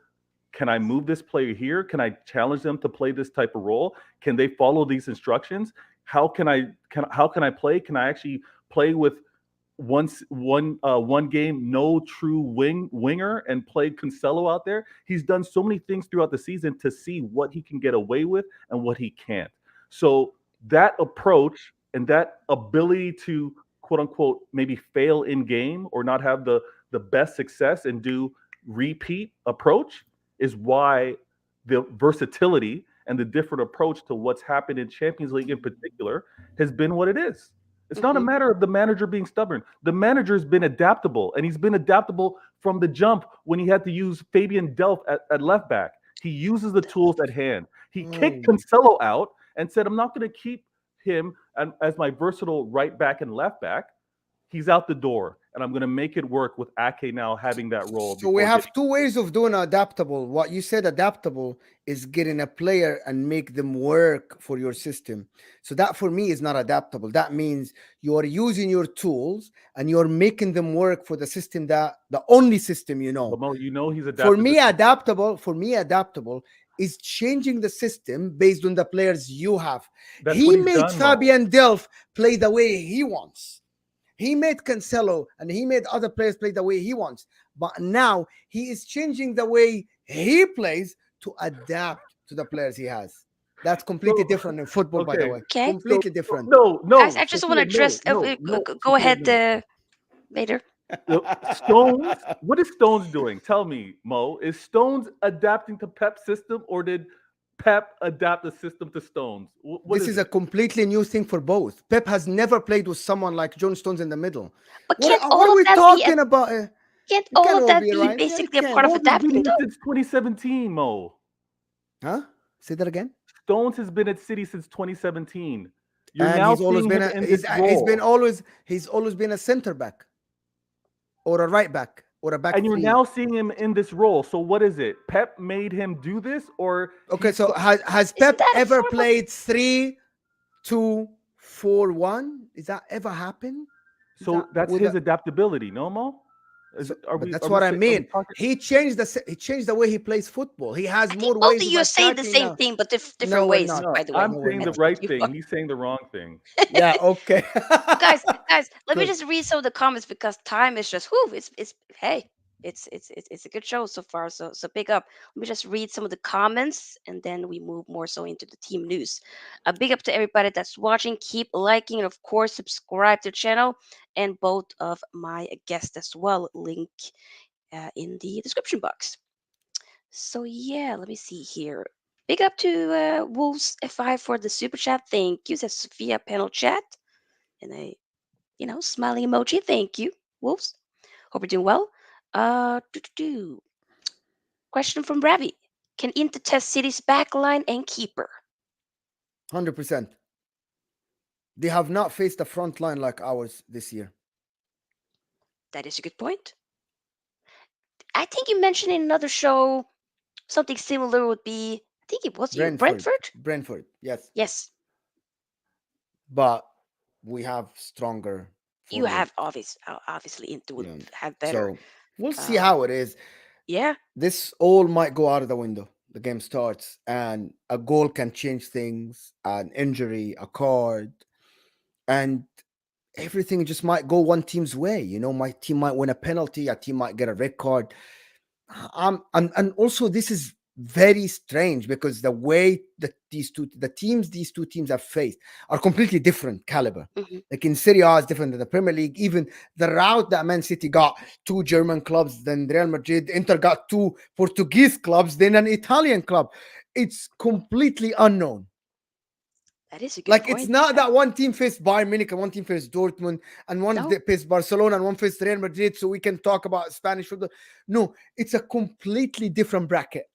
S3: can I move this player here? Can I challenge them to play this type of role? Can they follow these instructions? How can I play? Can I actually play with one game no true winger and play Cancelo out there? He's done so many things throughout the season to see what he can get away with and what he can't. So that approach and that ability to quote unquote maybe fail in game or not have the best success and do repeat approach is why the versatility and the different approach to what's happened in Champions League in particular has been what it is. It's not a
S1: Mhm.
S3: matter of the manager being stubborn. The manager's been adaptable, and he's been adaptable from the jump when he had to use Fabian Delph at left back. He uses the tools at hand. He kicked
S2: Mm.
S3: Cancelo out and said, I'm not going to keep him as my versatile right back and left back. He's out the door, and I'm going to make it work with Ake now having that role.
S2: So we
S3: Before
S2: have
S3: getting
S2: two ways of doing adaptable. What you said adaptable is getting a player and make them work for your system. So that for me is not adaptable. That means you are using your tools and you're making them work for the system, that the only system you know.
S3: But Mo, you know he's
S2: For
S3: adapted.
S2: me, adaptable is changing the system based on the players you have.
S3: That's what
S2: He
S3: he's
S2: made
S3: done, Mo.
S2: Fabian Delph play the way he wants. He made Cancelo and he made other players play the way he wants. But now he is changing the way he plays to adapt to the players he has. That's completely
S3: So,
S2: different in football, by the
S3: okay.
S2: way.
S1: Okay.
S2: Completely different.
S3: No,
S1: Guys,
S3: no,
S1: I just want to
S3: Sophia,
S1: address. Go
S3: Sophia,
S1: ahead,
S3: no.
S1: Vader.
S3: Stones, what is Stones doing? Tell me, Mo. Is Stones adapting to Pep's system, or did Pep adapt the system to Stones? What
S2: This
S3: is
S2: is a
S3: it?
S2: completely new thing for both. Pep has never played with someone like John Stones in the middle.
S1: But
S2: What are we talking about?
S1: can't
S2: It
S1: all
S2: can
S1: of
S2: all
S1: that
S2: be
S1: be
S2: right. Yeah, it
S1: basically a part
S2: can.
S1: of
S3: Stones has been
S1: adapting
S3: here
S1: though?
S3: since 2017, Mo.
S2: Huh? Say that again.
S3: Stones has been at City since 2017. You're
S2: And
S3: now
S2: he's always
S3: seeing
S2: been
S3: him
S2: a
S3: in this role.
S2: he's always been a center back or a right back or a back
S3: And you're
S2: three.
S3: now seeing him in this role. So what is it? Pep made him do this, or
S2: Okay,
S3: he
S2: so
S3: saw?
S2: has
S1: Isn't
S2: Pep
S1: that a
S2: ever
S1: form of
S2: played 3-2-4-1? Is that ever happened? Is that
S3: So that's
S2: with
S3: his
S2: a,
S3: adaptability, no Mo?
S2: so?
S3: Are
S2: But
S3: we
S2: that's what I
S3: are we
S2: mean.
S3: talking?
S2: He changed the way he plays football. He has
S1: I think
S2: more
S1: both
S2: ways
S1: of
S2: of
S1: you are saying the
S2: attacking
S1: same
S2: now.
S1: thing, but
S2: No,
S1: different
S2: we're
S1: ways,
S2: not.
S3: No,
S1: by the way.
S3: I'm
S2: No, we're
S3: saying
S1: I
S3: the
S2: not.
S1: think
S3: right
S1: you are.
S3: thing. He's saying the wrong thing.
S2: Yeah. Okay.
S1: But guys, let me
S2: Good.
S1: just read some of the comments because time is just whoo, it's hey, it's a good show so far. So big up. Let me just read some of the comments and then we move more so into the team news. A big up to everybody that's watching. Keep liking and of course subscribe to the channel and both of my guests as well. Link in the description box. So yeah, let me see here. Big up to Wolves F5 for the super chat. Thank you. Says Sofia panel chat. And a smiling emoji. Thank you, Wolves. Hope you're doing well. Do. Question from Ravi. Can Inter test City's backline and keeper?
S2: 100%. They have not faced a front line like ours this year.
S1: That is a good point. I think you mentioned in another show something similar would be, I think it was you, Brentford?
S2: Brentford, yes.
S1: Yes,
S2: But we have stronger
S1: you
S2: forward.
S1: have obviously Inter would
S2: You know,
S1: have better.
S2: so we'll see
S1: Uh,
S2: how it is.
S1: yeah,
S2: This all might go out of the window. The game starts, and a goal can change things. An injury, a card, and everything just might go one team's way. You know, my team might win a penalty. A team might get a red card. And also this is very strange because the way that these two teams have faced are completely different caliber.
S1: hmm
S2: Like in Serie A is different than the Premier League. Even the route that Man City got two German clubs, then Real Madrid, Inter got two Portuguese clubs, then an Italian club. It's completely unknown.
S1: that is a good
S2: Like it's
S1: point.
S2: not that one team faced Bayern Munich and one team faced Dortmund and one
S1: No,
S2: faced Barcelona and one faced Real Madrid, so we can talk about Spanish football. No, it's a completely different bracket.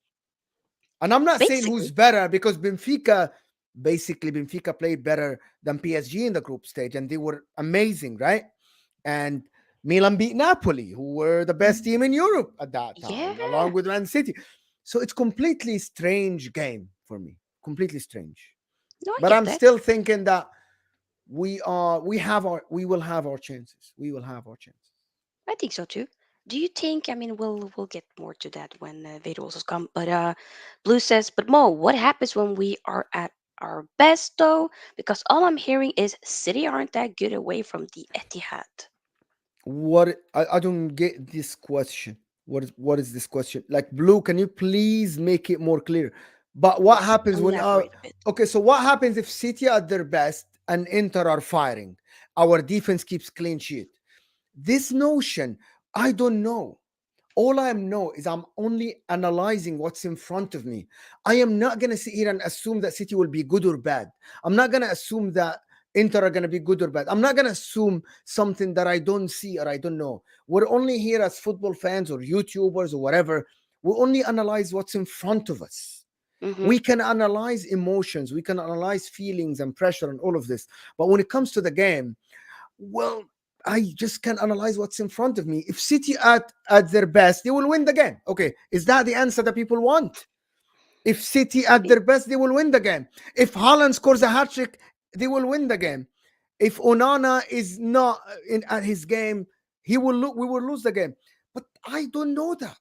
S2: And I'm not saying who's
S1: Basically.
S2: better because Benfica played better than PSG in the group stage, and they were amazing, right? And Milan beat Napoli, who were the best team in Europe at that time,
S1: Yeah.
S2: along with Man City. So it's completely strange game for me, completely strange.
S1: No, I
S2: But
S1: get
S2: I'm
S1: that.
S2: still thinking that we will have our chances. We will have our chances.
S1: I think so too. Do you think? I mean, we'll get more to that when Vader also come. But Blue says, but Mo, what happens when we are at our best though? Because all I'm hearing is City aren't that good away from the Etihad.
S2: I don't get this question. What is this question? Like, Blue, can you please make it more clear? But what
S1: Yes,
S2: happens when
S1: elaborate a bit.
S2: okay, so what happens if City at their best and Inter are firing? Our defense keeps clean sheet. This notion, I don't know. All I know is I'm only analyzing what's in front of me. I am not going to sit here and assume that City will be good or bad. I'm not going to assume that Inter are going to be good or bad. I'm not going to assume something that I don't see or I don't know. We're only here as football fans or YouTubers or whatever. We only analyze what's in front of us.
S1: Mm-hmm.
S2: We can analyze emotions, we can analyze feelings and pressure and all of this. But when it comes to the game, well, I just can analyze what's in front of me. If City at their best, they will win the game. Okay, is that the answer that people want? If City
S1: I
S2: at
S1: mean,
S2: their best, they will win the game. If Haaland scores a hat trick, they will win the game. If Onana is not in at his game, we will lose the game. But I don't know that.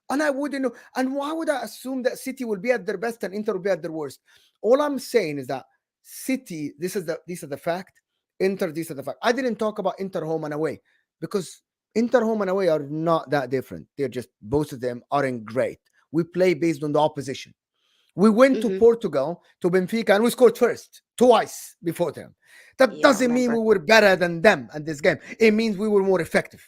S2: And I wouldn't know. And why would I assume that City will be at their best and Inter will be at their worst? All I'm saying is that City, these are the fact. Inter, these are the fact. I didn't talk about Inter home and away because Inter home and away are not that different. They're just both of them aren't great. We play based on the opposition. We went to
S1: mm-hmm.
S2: Portugal, to Benfica, and we scored first, twice before them. That
S1: Yeah, I
S2: doesn't mean
S1: remember.
S2: we were better than them at this game. It means we were more effective.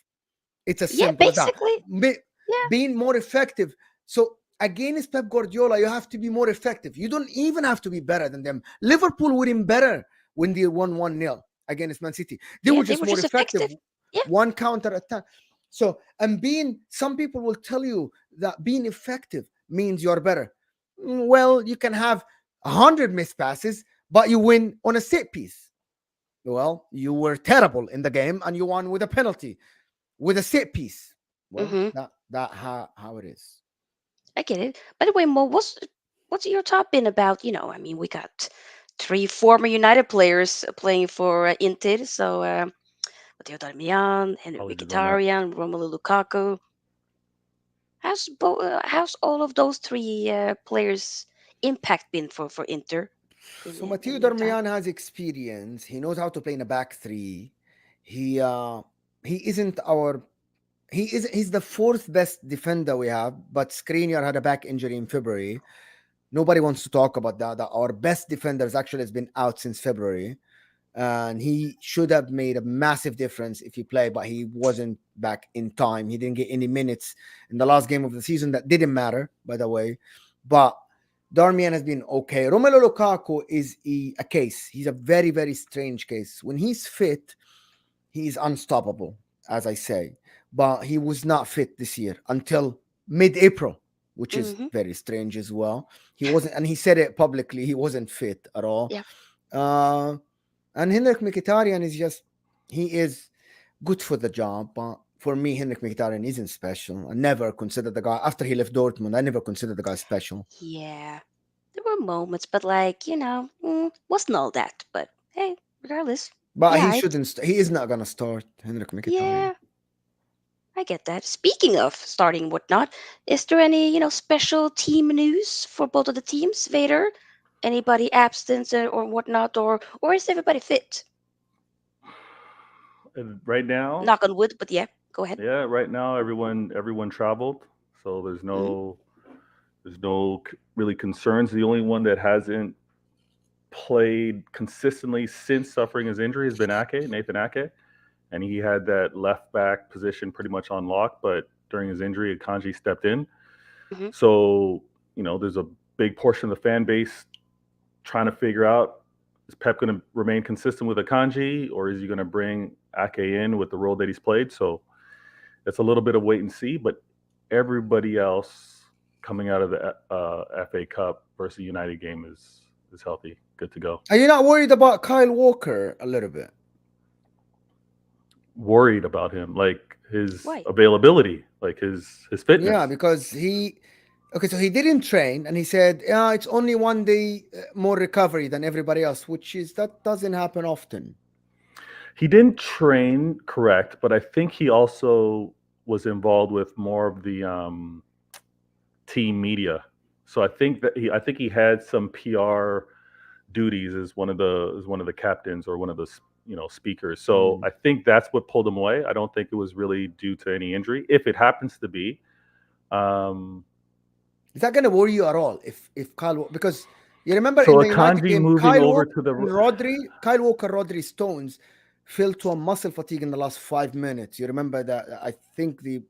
S2: It's as
S1: Yeah,
S2: simple as that.
S1: basically. Yeah.
S2: Being more effective. So against Pep Guardiola, you have to be more effective. You don't even have to be better than them. Liverpool were in better when they won 1-0 against Man City. They
S1: Yeah,
S2: were
S1: they
S2: just
S1: were
S2: more
S1: just
S2: effective.
S1: effective. Yeah.
S2: One counter attack. So, and being, some people will tell you that being effective means you're better. Well, you can have 100 missed passes, but you win on a set piece. Well, you were terrible in the game and you won with a penalty, with a set piece. Well,
S1: Mm-hmm.
S2: that how it is.
S1: I get it. By the way, Mo, what's your top been about? I mean, we got three former United players playing for Inter. So, Matteo Darmian, Henry
S3: Apologies on that.
S1: Mkhitaryan, Romelu Lukaku. How's all of those three players' impact been for Inter in,
S2: So
S1: in
S2: Matteo
S1: in their time?
S2: Darmian has experience. He knows how to play in a back three. He uh he isn't our he's the fourth best defender we have, but Skriniar had a back injury in February. Nobody wants to talk about that. Our best defenders actually has been out since February. And he should have made a massive difference if he played, but he wasn't back in time. He didn't get any minutes in the last game of the season. That didn't matter, by the way. But Darmian has been okay. Romelu Lukaku is a case. He's a very, very strange case. When he's fit, he is unstoppable, as I say. But he was not fit this year until mid-April, which is
S1: Mm-hmm.
S2: very strange as well. He wasn't, and he said it publicly. He wasn't fit at all.
S1: Yeah.
S2: Uh, and Henrik Mkhitaryan is just, he is good for the job. But for me, Henrik Mkhitaryan isn't special. I never considered the guy, after he left Dortmund, I never considered the guy special.
S1: Yeah. There were moments, but like, wasn't all that. But hey, regardless,
S2: But
S1: yeah,
S2: he shouldn't, he is not going to start, Henrik Mkhitaryan.
S1: yeah, I get that. Speaking of starting and whatnot, is there any, special team news for both of the teams, Vader? Anybody absent or whatnot, or is everybody fit?
S3: And right now,
S1: Knock on wood, but yeah, go ahead.
S3: yeah, right now everyone traveled, so
S1: Hmm.
S3: there's no really concerns. The only one that hasn't played consistently since suffering his injury has been Nathan Ake, and he had that left back position pretty much on lock. But during his injury, Akanji stepped in.
S1: Hmm.
S3: So there's a big portion of the fan base trying to figure out, is Pep going to remain consistent with Akanji, or is he going to bring Ake in with the role that he's played? So it's a little bit of wait and see, but everybody else coming out of the FA Cup versus United game is healthy, good to go.
S2: Are you not worried about Kyle Walker a little bit?
S3: Worried about him, like his
S1: Why?
S3: availability, like his fitness.
S2: Yeah, because okay, so he didn't train, and he said, yeah, it's only 1 day more recovery than everybody else, that doesn't happen often.
S3: He didn't train, correct, but I think he also was involved with more of the team media. So I think he had some PR duties as one of the captains or one of the speakers. So I think that's what pulled him away. I don't think it was really due to any injury. If it happens to be,
S2: is that going to worry you at all? If Kyle, because you remember
S3: so
S2: in the United
S3: Akanji
S2: game,
S3: moving over to the
S2: Kyle Walker, Rodri, Stones fell to a muscle fatigue in the last 5 minutes. You remember that? I think they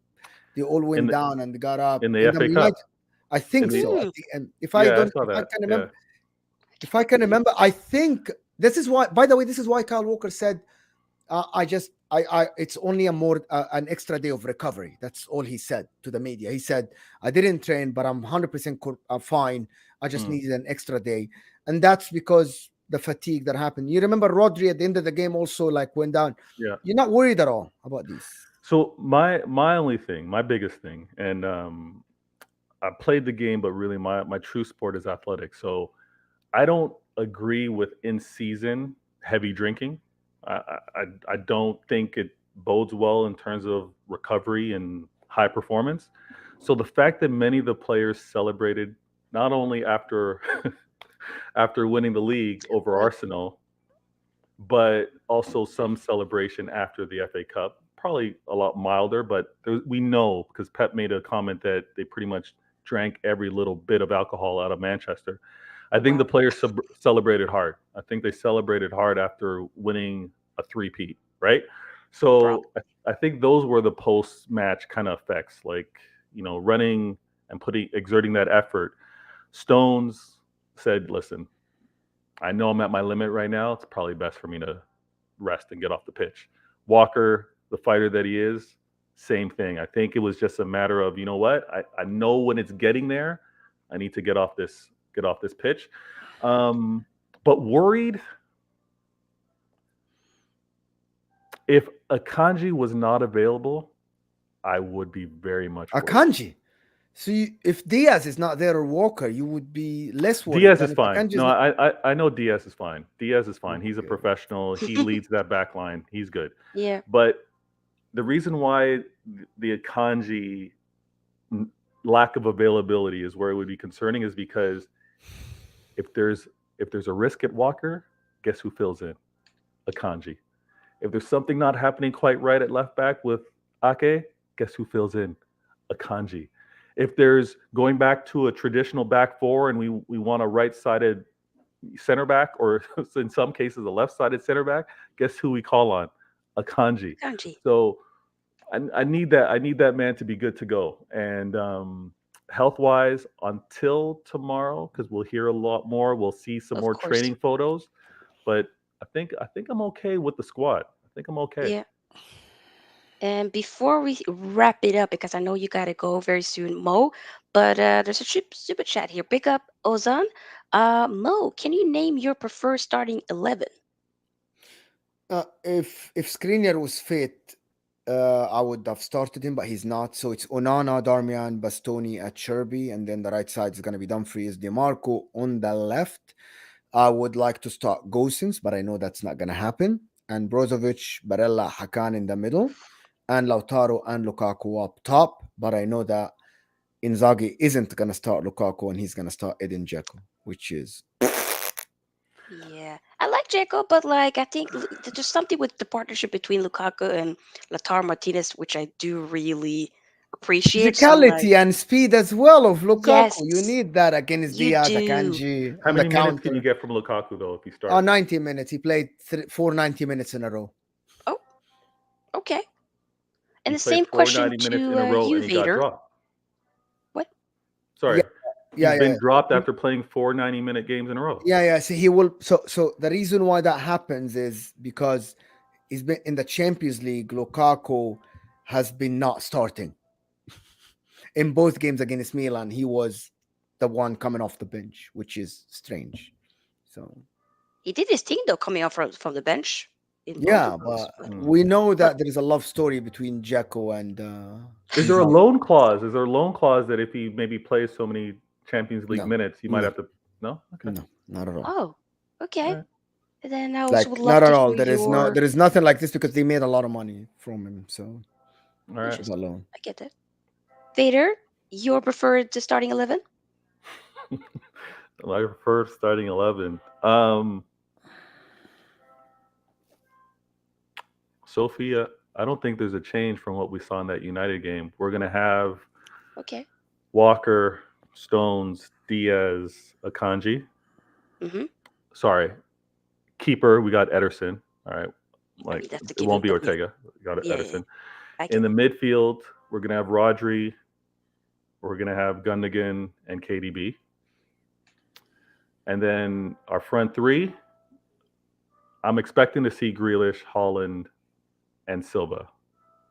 S2: all went down and got up
S3: in the FA Cup.
S2: United, I think
S3: the,
S2: so. And if
S3: I
S2: don't,
S3: saw that.
S2: If I can remember, I think this is why. By the way, this is why Kyle Walker said, it's only an extra day of recovery. That's all he said to the media. He said, I didn't train, but I'm 100% fine. I just needed an extra day, and that's because the fatigue that happened. You remember Rodri at the end of the game also went down.
S3: Yeah,
S2: you're not worried at all about this.
S3: So my only thing, my biggest thing, and I played the game, but really my true sport is athletics. So I don't agree with in-season heavy drinking. I don't think it bodes well in terms of recovery and high performance. So the fact that many of the players celebrated not only after after winning the league over Arsenal, but also some celebration after the FA Cup, probably a lot milder, but we know because Pep made a comment that they pretty much drank every little bit of alcohol out of Manchester. I think the players celebrated hard. I think they celebrated hard after winning a three-peat, right? So I think those were the post-match kind of effects, like, running and exerting that effort. Stones said, listen, I know I'm at my limit right now. It's probably best for me to rest and get off the pitch. Walker, the fighter that he is, same thing. I think it was just a matter of, you know what? I know when it's getting there, I need to get off this pitch. But worried, if Akanji was not available, I would be very much worried.
S2: Akanji. So if Diaz is not there or Walker, you would be less worried.
S3: Diaz is fine. No, I know Diaz is fine. Diaz is fine. He's a professional. He leads that back line. He's good.
S1: Yeah.
S3: But the reason why the Akanji lack of availability is where it would be concerning is because if there's a risk at Walker, guess who fills in? Akanji. If there's something not happening quite right at left back with Ake, guess who fills in? Akanji. If there's going back to a traditional back four and we want a right-sided center back, or in some cases a left-sided center back, guess who we call on? Akanji. So I need that man to be good to go. And health-wise, until tomorrow, because we'll hear a lot more, we'll see some more training photos. But I think I'm okay with the squad. I think I'm okay.
S1: Yeah. And before we wrap it up, because I know you gotta go very soon, Mo, but there's a super chat here. Pick up Ozan. Mo, can you name your preferred starting 11?
S2: If Skriniar was fit, I would have started him, but he's not. So it's Onana, Darmian, Bastoni at Cherby, and then the right side is going to be Dumfries, DeMarco. On the left, I would like to start Gosens, but I know that's not going to happen. And Brozovic, Barella, Hakan in the middle, and Lautaro and Lukaku up top. But I know that Inzaghi isn't going to start Lukaku, and he's going to start Edin Dzeko, which is...
S1: Yeah, I like Dzeko, but I think there's something with the partnership between Lukaku and Lautaro Martinez, which I do really appreciate.
S2: Physicality and speed as well of Lukaku.
S1: Yes,
S2: you need that against Diaz,
S1: do.
S2: Akanji.
S3: How many minutes can you get from Lukaku though if he starts?
S2: 90 minutes. He played 90 minutes in a row.
S1: Oh, okay. And
S3: He
S1: the
S3: played
S1: same question
S3: 90 minutes
S1: to
S3: in a row
S1: you,
S3: and he got
S1: Vator.
S3: dropped.
S1: What?
S3: Sorry.
S2: Yeah,
S3: He's been dropped after playing 4 90-minute games in a row.
S2: Yeah. So he will. So the reason why that happens is because he's been in the Champions League. Lukaku has been not starting. in both games against Milan, he was the one coming off the bench, which is strange. So
S1: He did his thing though, coming off from the bench in both of
S2: yeah,
S1: those.
S2: but
S3: Mm.
S2: we know
S1: But
S2: that there is a love story between Dzeko and
S3: Is there a
S2: Inzaghi.
S3: loan clause? Is there a loan clause that if he maybe plays so many Champions League
S2: No,
S3: minutes, you might
S2: no,
S3: have to? No. Okay.
S2: no, not at all.
S1: oh,
S3: All
S1: okay.
S3: right.
S1: Then I also would
S2: Like not
S1: love
S2: at
S1: to
S2: all.
S1: hear your
S2: There is nothing like this because they made a lot of money from him. So
S3: All right.
S2: it's
S1: interesting.
S2: alone.
S1: I get that. Vader, your preferred starting 11?
S3: My preferred starting 11. Sofia, I don't think there's a change from what we saw in that United game. We're gonna have
S1: Okay.
S3: Walker, Stones, Diaz, Akanji.
S1: Mm-hmm.
S3: Sorry, keeper. We got Ederson. All right,
S1: I
S3: like
S1: mean, that's the
S3: it
S1: given,
S3: won't be
S1: but yeah,
S3: Ortega. We got
S1: yeah, yeah.
S3: Ederson.
S1: I
S3: In
S1: get
S3: the
S1: it.
S3: midfield, we're gonna have Rodri. We're gonna have Gundogan and KDB. And then our front three, I'm expecting to see Grealish, Haaland, and Silva.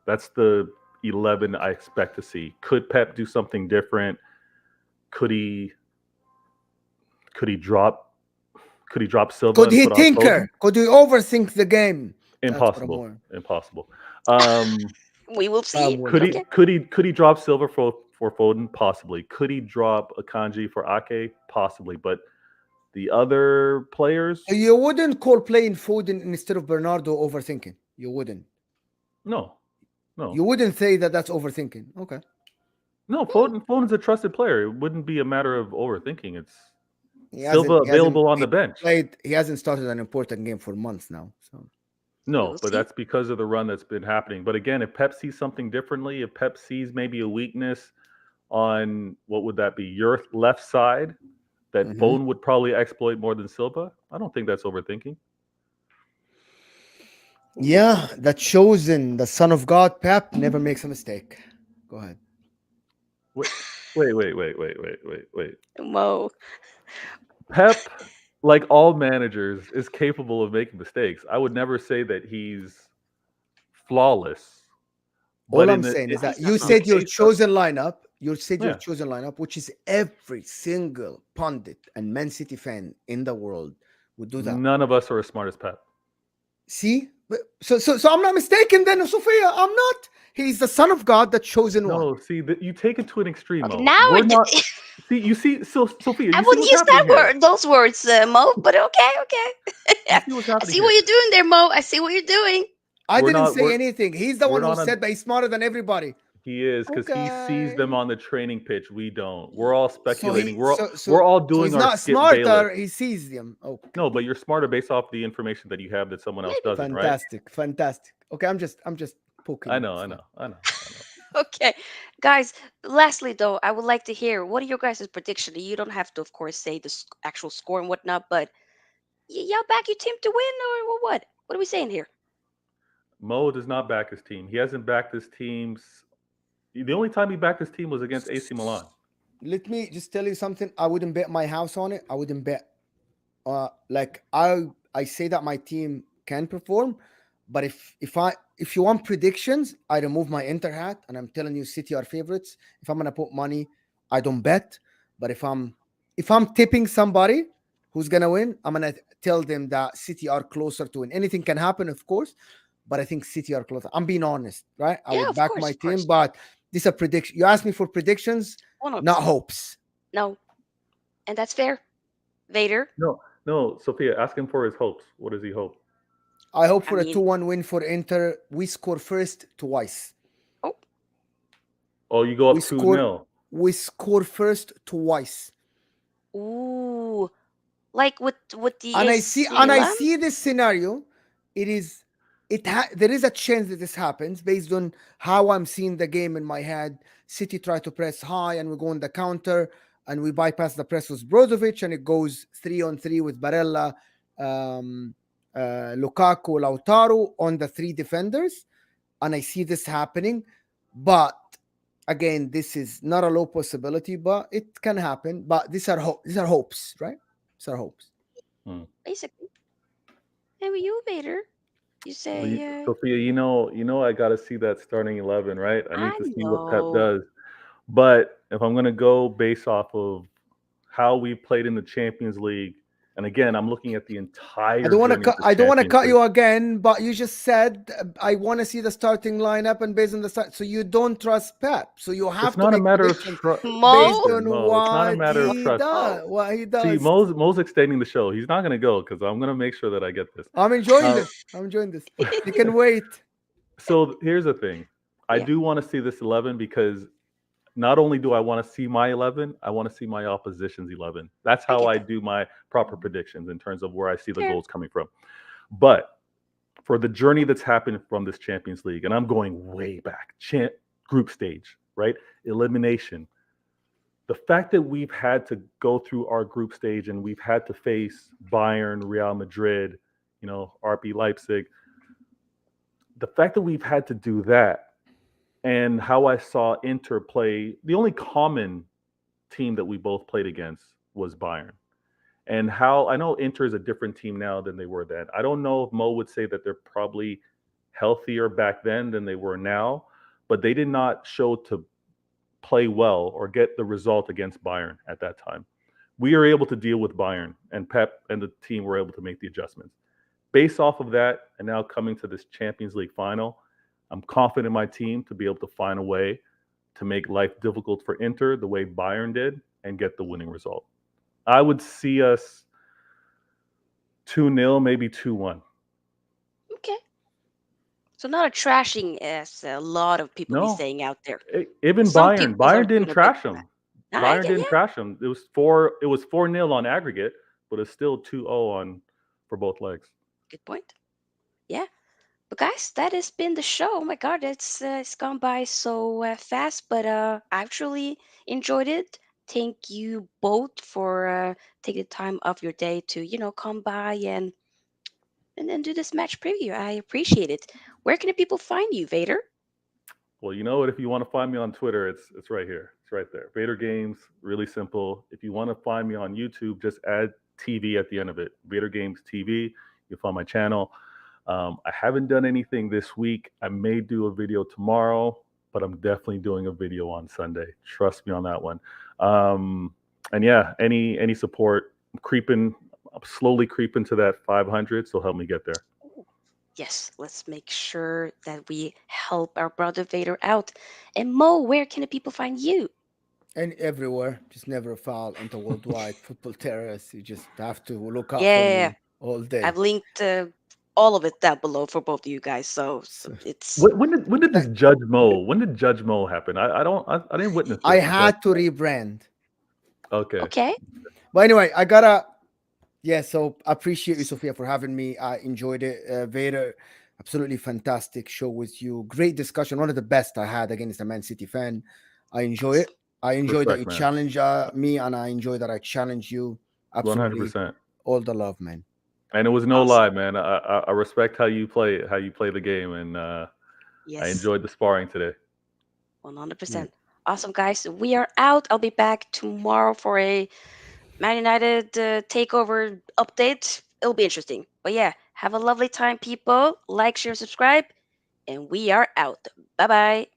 S3: That's the 11 I expect to see. Could Pep do something different? Could he could he drop could he drop Silva
S2: Could
S3: and
S2: he
S3: put on Foden?
S2: tinker? Could he overthink the game? That's what I'm
S3: Impossible.
S2: wondering.
S3: Impossible. Um,
S1: We will
S2: I'm
S1: see.
S3: could he
S2: wondering.
S1: Okay.
S3: could he could he drop Silva for Foden? Possibly. Could he drop Akanji for Ake? Possibly. But the other players,
S2: You wouldn't call playing Foden instead of Bernardo overthinking. You wouldn't.
S3: no,
S2: You
S3: no,
S2: wouldn't say that that's overthinking. Okay.
S3: no.
S1: Hmm.
S3: Foden's a trusted player. It wouldn't be a matter of overthinking. It's
S2: He
S3: Silva
S2: hasn't. He hasn't.
S3: available on
S2: He
S3: the bench.
S2: played. He hasn't started an important game for months now. So
S1: We
S3: No,
S1: will
S3: but
S1: see.
S3: that's because of the run that's been happening. But again, if Pep sees something differently, if Pep sees maybe a weakness on what would that be, your left side, that
S2: mhm.
S3: Foden would probably exploit more than Silva, I don't think that's overthinking.
S2: Yeah, the chosen, the son of God, Pep never makes a mistake. Go ahead.
S3: Wait, wait.
S1: Mo.
S3: Pep, like all managers, is capable of making mistakes. I would never say that he's flawless,
S2: All
S3: but
S2: I'm saying is
S1: No,
S2: that
S1: he's not
S2: you
S3: in the
S2: said your
S1: flawless.
S3: case of
S2: chosen lineup. You said your
S3: yeah,
S2: chosen lineup, which is every single pundit and Man City fan in the world would do that.
S3: none of us are as smart as Pep.
S2: See, so I'm not mistaken then, Sophia. I'm not. He's the son of God, the chosen one.
S3: No, see that you take it to an extreme,
S1: Okay,
S3: Mo.
S1: now
S3: We're
S1: it.
S3: not. See, you see, so Sophia,
S1: I
S3: you see
S1: wouldn't
S3: what's
S1: use that
S3: happening here.
S1: word, those words, Mo. But okay, okay.
S3: You see what's
S1: I
S3: happening
S1: see what
S3: here.
S1: you're doing there, Mo. I see what you're doing.
S2: I
S3: We're
S2: didn't
S3: not.
S2: say anything. He's the
S3: We're
S2: one who
S3: not on.
S2: said that he's smarter than everybody.
S3: He is because he sees them
S2: Okay.
S3: on the training pitch. We don't. We're all
S2: So
S3: speculating.
S2: he
S3: We're
S2: so so
S3: we're all
S2: so
S3: doing
S2: he's
S3: our
S2: not
S3: Skip Bayless.
S2: smarter. He sees them. Okay.
S3: No, but you're smarter based off the information that you have that someone else
S1: Maybe.
S3: doesn't, right?
S2: Fantastic. Fantastic. Okay, I'm just poking
S3: I
S2: you.
S3: know,
S2: It's
S3: I
S2: fine.
S3: know, I know, I know.
S1: Okay, guys. Lastly, though, I would like to hear what are your guys' prediction. You don't have to, of course, say the actual score and whatnot, but y'all back your team to win or what? What are we saying here?
S3: Mo does not back his team. He hasn't backed his teams. The only time he backed his team was against AC Milan.
S2: Let me just tell you something. I wouldn't bet my house on it. I wouldn't bet like I say that my team can perform, but if you want predictions, I remove my Inter hat and I'm telling you City are favorites. If I'm gonna put money, I don't bet. But if I'm tipping somebody who's gonna win, I'm gonna tell them that City are closer to win. Anything can happen, of course, but I think City are closer. I'm being honest, right? I
S1: Yeah,
S2: would
S1: of
S2: back
S1: course,
S2: my
S1: of
S2: team,
S1: course.
S2: but these are prediction. You asked me for predictions, not
S1: 100%.
S2: hopes.
S1: No, and that's fair. Vader.
S3: No, no, Sophia, ask him for his hopes. What does he hope?
S2: I hope
S1: I
S2: for a
S1: mean,
S2: 2-1 win for Inter. We score first twice.
S1: oh,
S3: Oh, you go
S2: We
S3: up 2
S2: score
S3: nil.
S2: we score first twice.
S1: ooh, like with the
S2: And I see
S1: AC
S2: and I
S1: Milan.
S2: see this scenario. It is there is a chance that this happens based on how I'm seeing the game in my head. City try to press high and we go on the counter and we bypass the press with Brozovic and it goes 3-on-3 with Barella, um, Lukaku, Lautaro on the three defenders. And I see this happening. But again, this is not a low possibility, but it can happen. But these are hopes, right? These are hopes.
S3: Hmm.
S1: Basically. And with you, Vader, you
S3: Well,
S1: say,
S3: Sophia, I got to see that starting 11, right? I need
S1: I
S3: to see what Pep
S1: know.
S3: does. But if I'm going to go based off of how we played in the Champions League, and again, I'm looking at the
S2: I
S3: entire
S2: don't want to
S3: journey of
S2: cut.
S3: this
S2: I don't want to
S3: Champions
S2: cut
S3: League.
S2: you again, but you just said I want to see the starting lineup and based on the start. So you don't trust Pep. So you
S3: It's
S2: have to
S3: not a
S2: make
S3: matter of
S2: predictions based
S1: Mo?
S3: listen,
S2: on
S3: Mo. It's not a
S2: what
S3: matter of
S2: he
S3: trust.
S1: Oh,
S2: does. What he
S3: See,
S2: does.
S3: Mo's extending the show. He's not going to go because I'm going to make sure that I get this.
S2: I'm enjoying
S3: Uh,
S2: this. I'm enjoying this. You can wait.
S3: so here's the thing. I
S1: yeah.
S3: do want to see this 11 because not only do I want to see my 11, I want to see my opposition's 11. That's
S1: I
S3: how
S1: get
S3: I
S1: that.
S3: do my proper predictions in terms of where I see the
S1: Fair.
S3: goals coming from. But for the journey that's happened from this Champions League, and I'm going way back, group stage, right? Elimination. The fact that we've had to go through our group stage and we've had to face Bayern, Real Madrid, RB Leipzig, the fact that we've had to do that and how I saw Inter play, the only common team that we both played against was Bayern. And how I know Inter is a different team now than they were then. I don't know if Mo would say that they're probably healthier back then than they were now, but they did not show to play well or get the result against Bayern at that time. We are able to deal with Bayern, and Pep and the team were able to make the adjustments. Based off of that, and now coming to this Champions League final, I'm confident in my team to be able to find a way to make life difficult for Inter the way Bayern did and get the winning result. I would see us 2-0, maybe 2-1.
S1: Okay. So not a trashing as a lot of people be
S3: No,
S1: saying out there.
S3: even
S1: Some
S3: Bayern.
S1: peoples are
S3: Bayern
S1: doing
S3: didn't
S1: a bit
S3: trash
S1: of that.
S3: them.
S1: I
S3: Bayern
S1: get
S3: didn't
S1: yeah.
S3: trash them. It was 4-0 on aggregate, but it's still 2-0 on for both legs.
S1: Good point. Yeah. But guys, that has been the show. Oh my God, it's gone by so fast, but I've truly enjoyed it. Thank you both for taking the time of your day to come by and then do this match preview. I appreciate it. Where can the people find you, Vader?
S3: Well, you know what? If you want to find me on Twitter, it's right here. It's right there. Vader Games, really simple. If you want to find me on YouTube, just add TV at the end of it. Vader Games TV. You'll find my channel. I haven't done anything this week. I may do a video tomorrow, but I'm definitely doing a video on Sunday. Trust me on that one. And yeah, any support. I'm slowly creeping to that 500, so help me get there.
S1: Yes, let's make sure that we help our brother Vader out. And Mo, where can the people find you?
S2: And everywhere, just never fall into worldwide football terrorists. You just have to look out for
S1: Yeah,
S2: me all
S1: I've
S2: day.
S1: linked all of it down below for both of you guys. So
S2: So,
S1: it's
S3: When did this
S2: thank-
S3: Judge Mo? When did Judge Mo happen? I didn't witness
S2: I
S3: this, but
S2: had to rebrand.
S3: okay.
S1: okay.
S2: But anyway, I gotta. Yeah, so I appreciate you, Sofia, for having me. I enjoyed it. Vader, absolutely fantastic show with you. Great discussion. One of the best I had against a Man City fan. I enjoy it.
S1: Awesome.
S2: I enjoy that you
S3: Respect, man.
S2: challenge me, and I enjoy that I challenge you. Absolutely,
S3: 100%.
S2: all the love, man.
S3: And it was no
S1: Awesome.
S3: lie, man. I respect how you play the game, and I
S1: Yes,
S3: enjoyed the sparring today.
S2: Yeah.
S1: 100%. Awesome, guys. We are out. I'll be back tomorrow for a Man United takeover update. It'll be interesting. But yeah, have a lovely time, people. Like, share, subscribe, and we are out. Bye bye.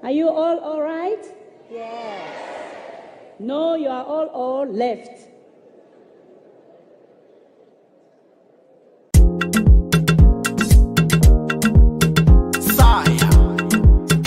S4: Are you all right? Yes. No, you are all left.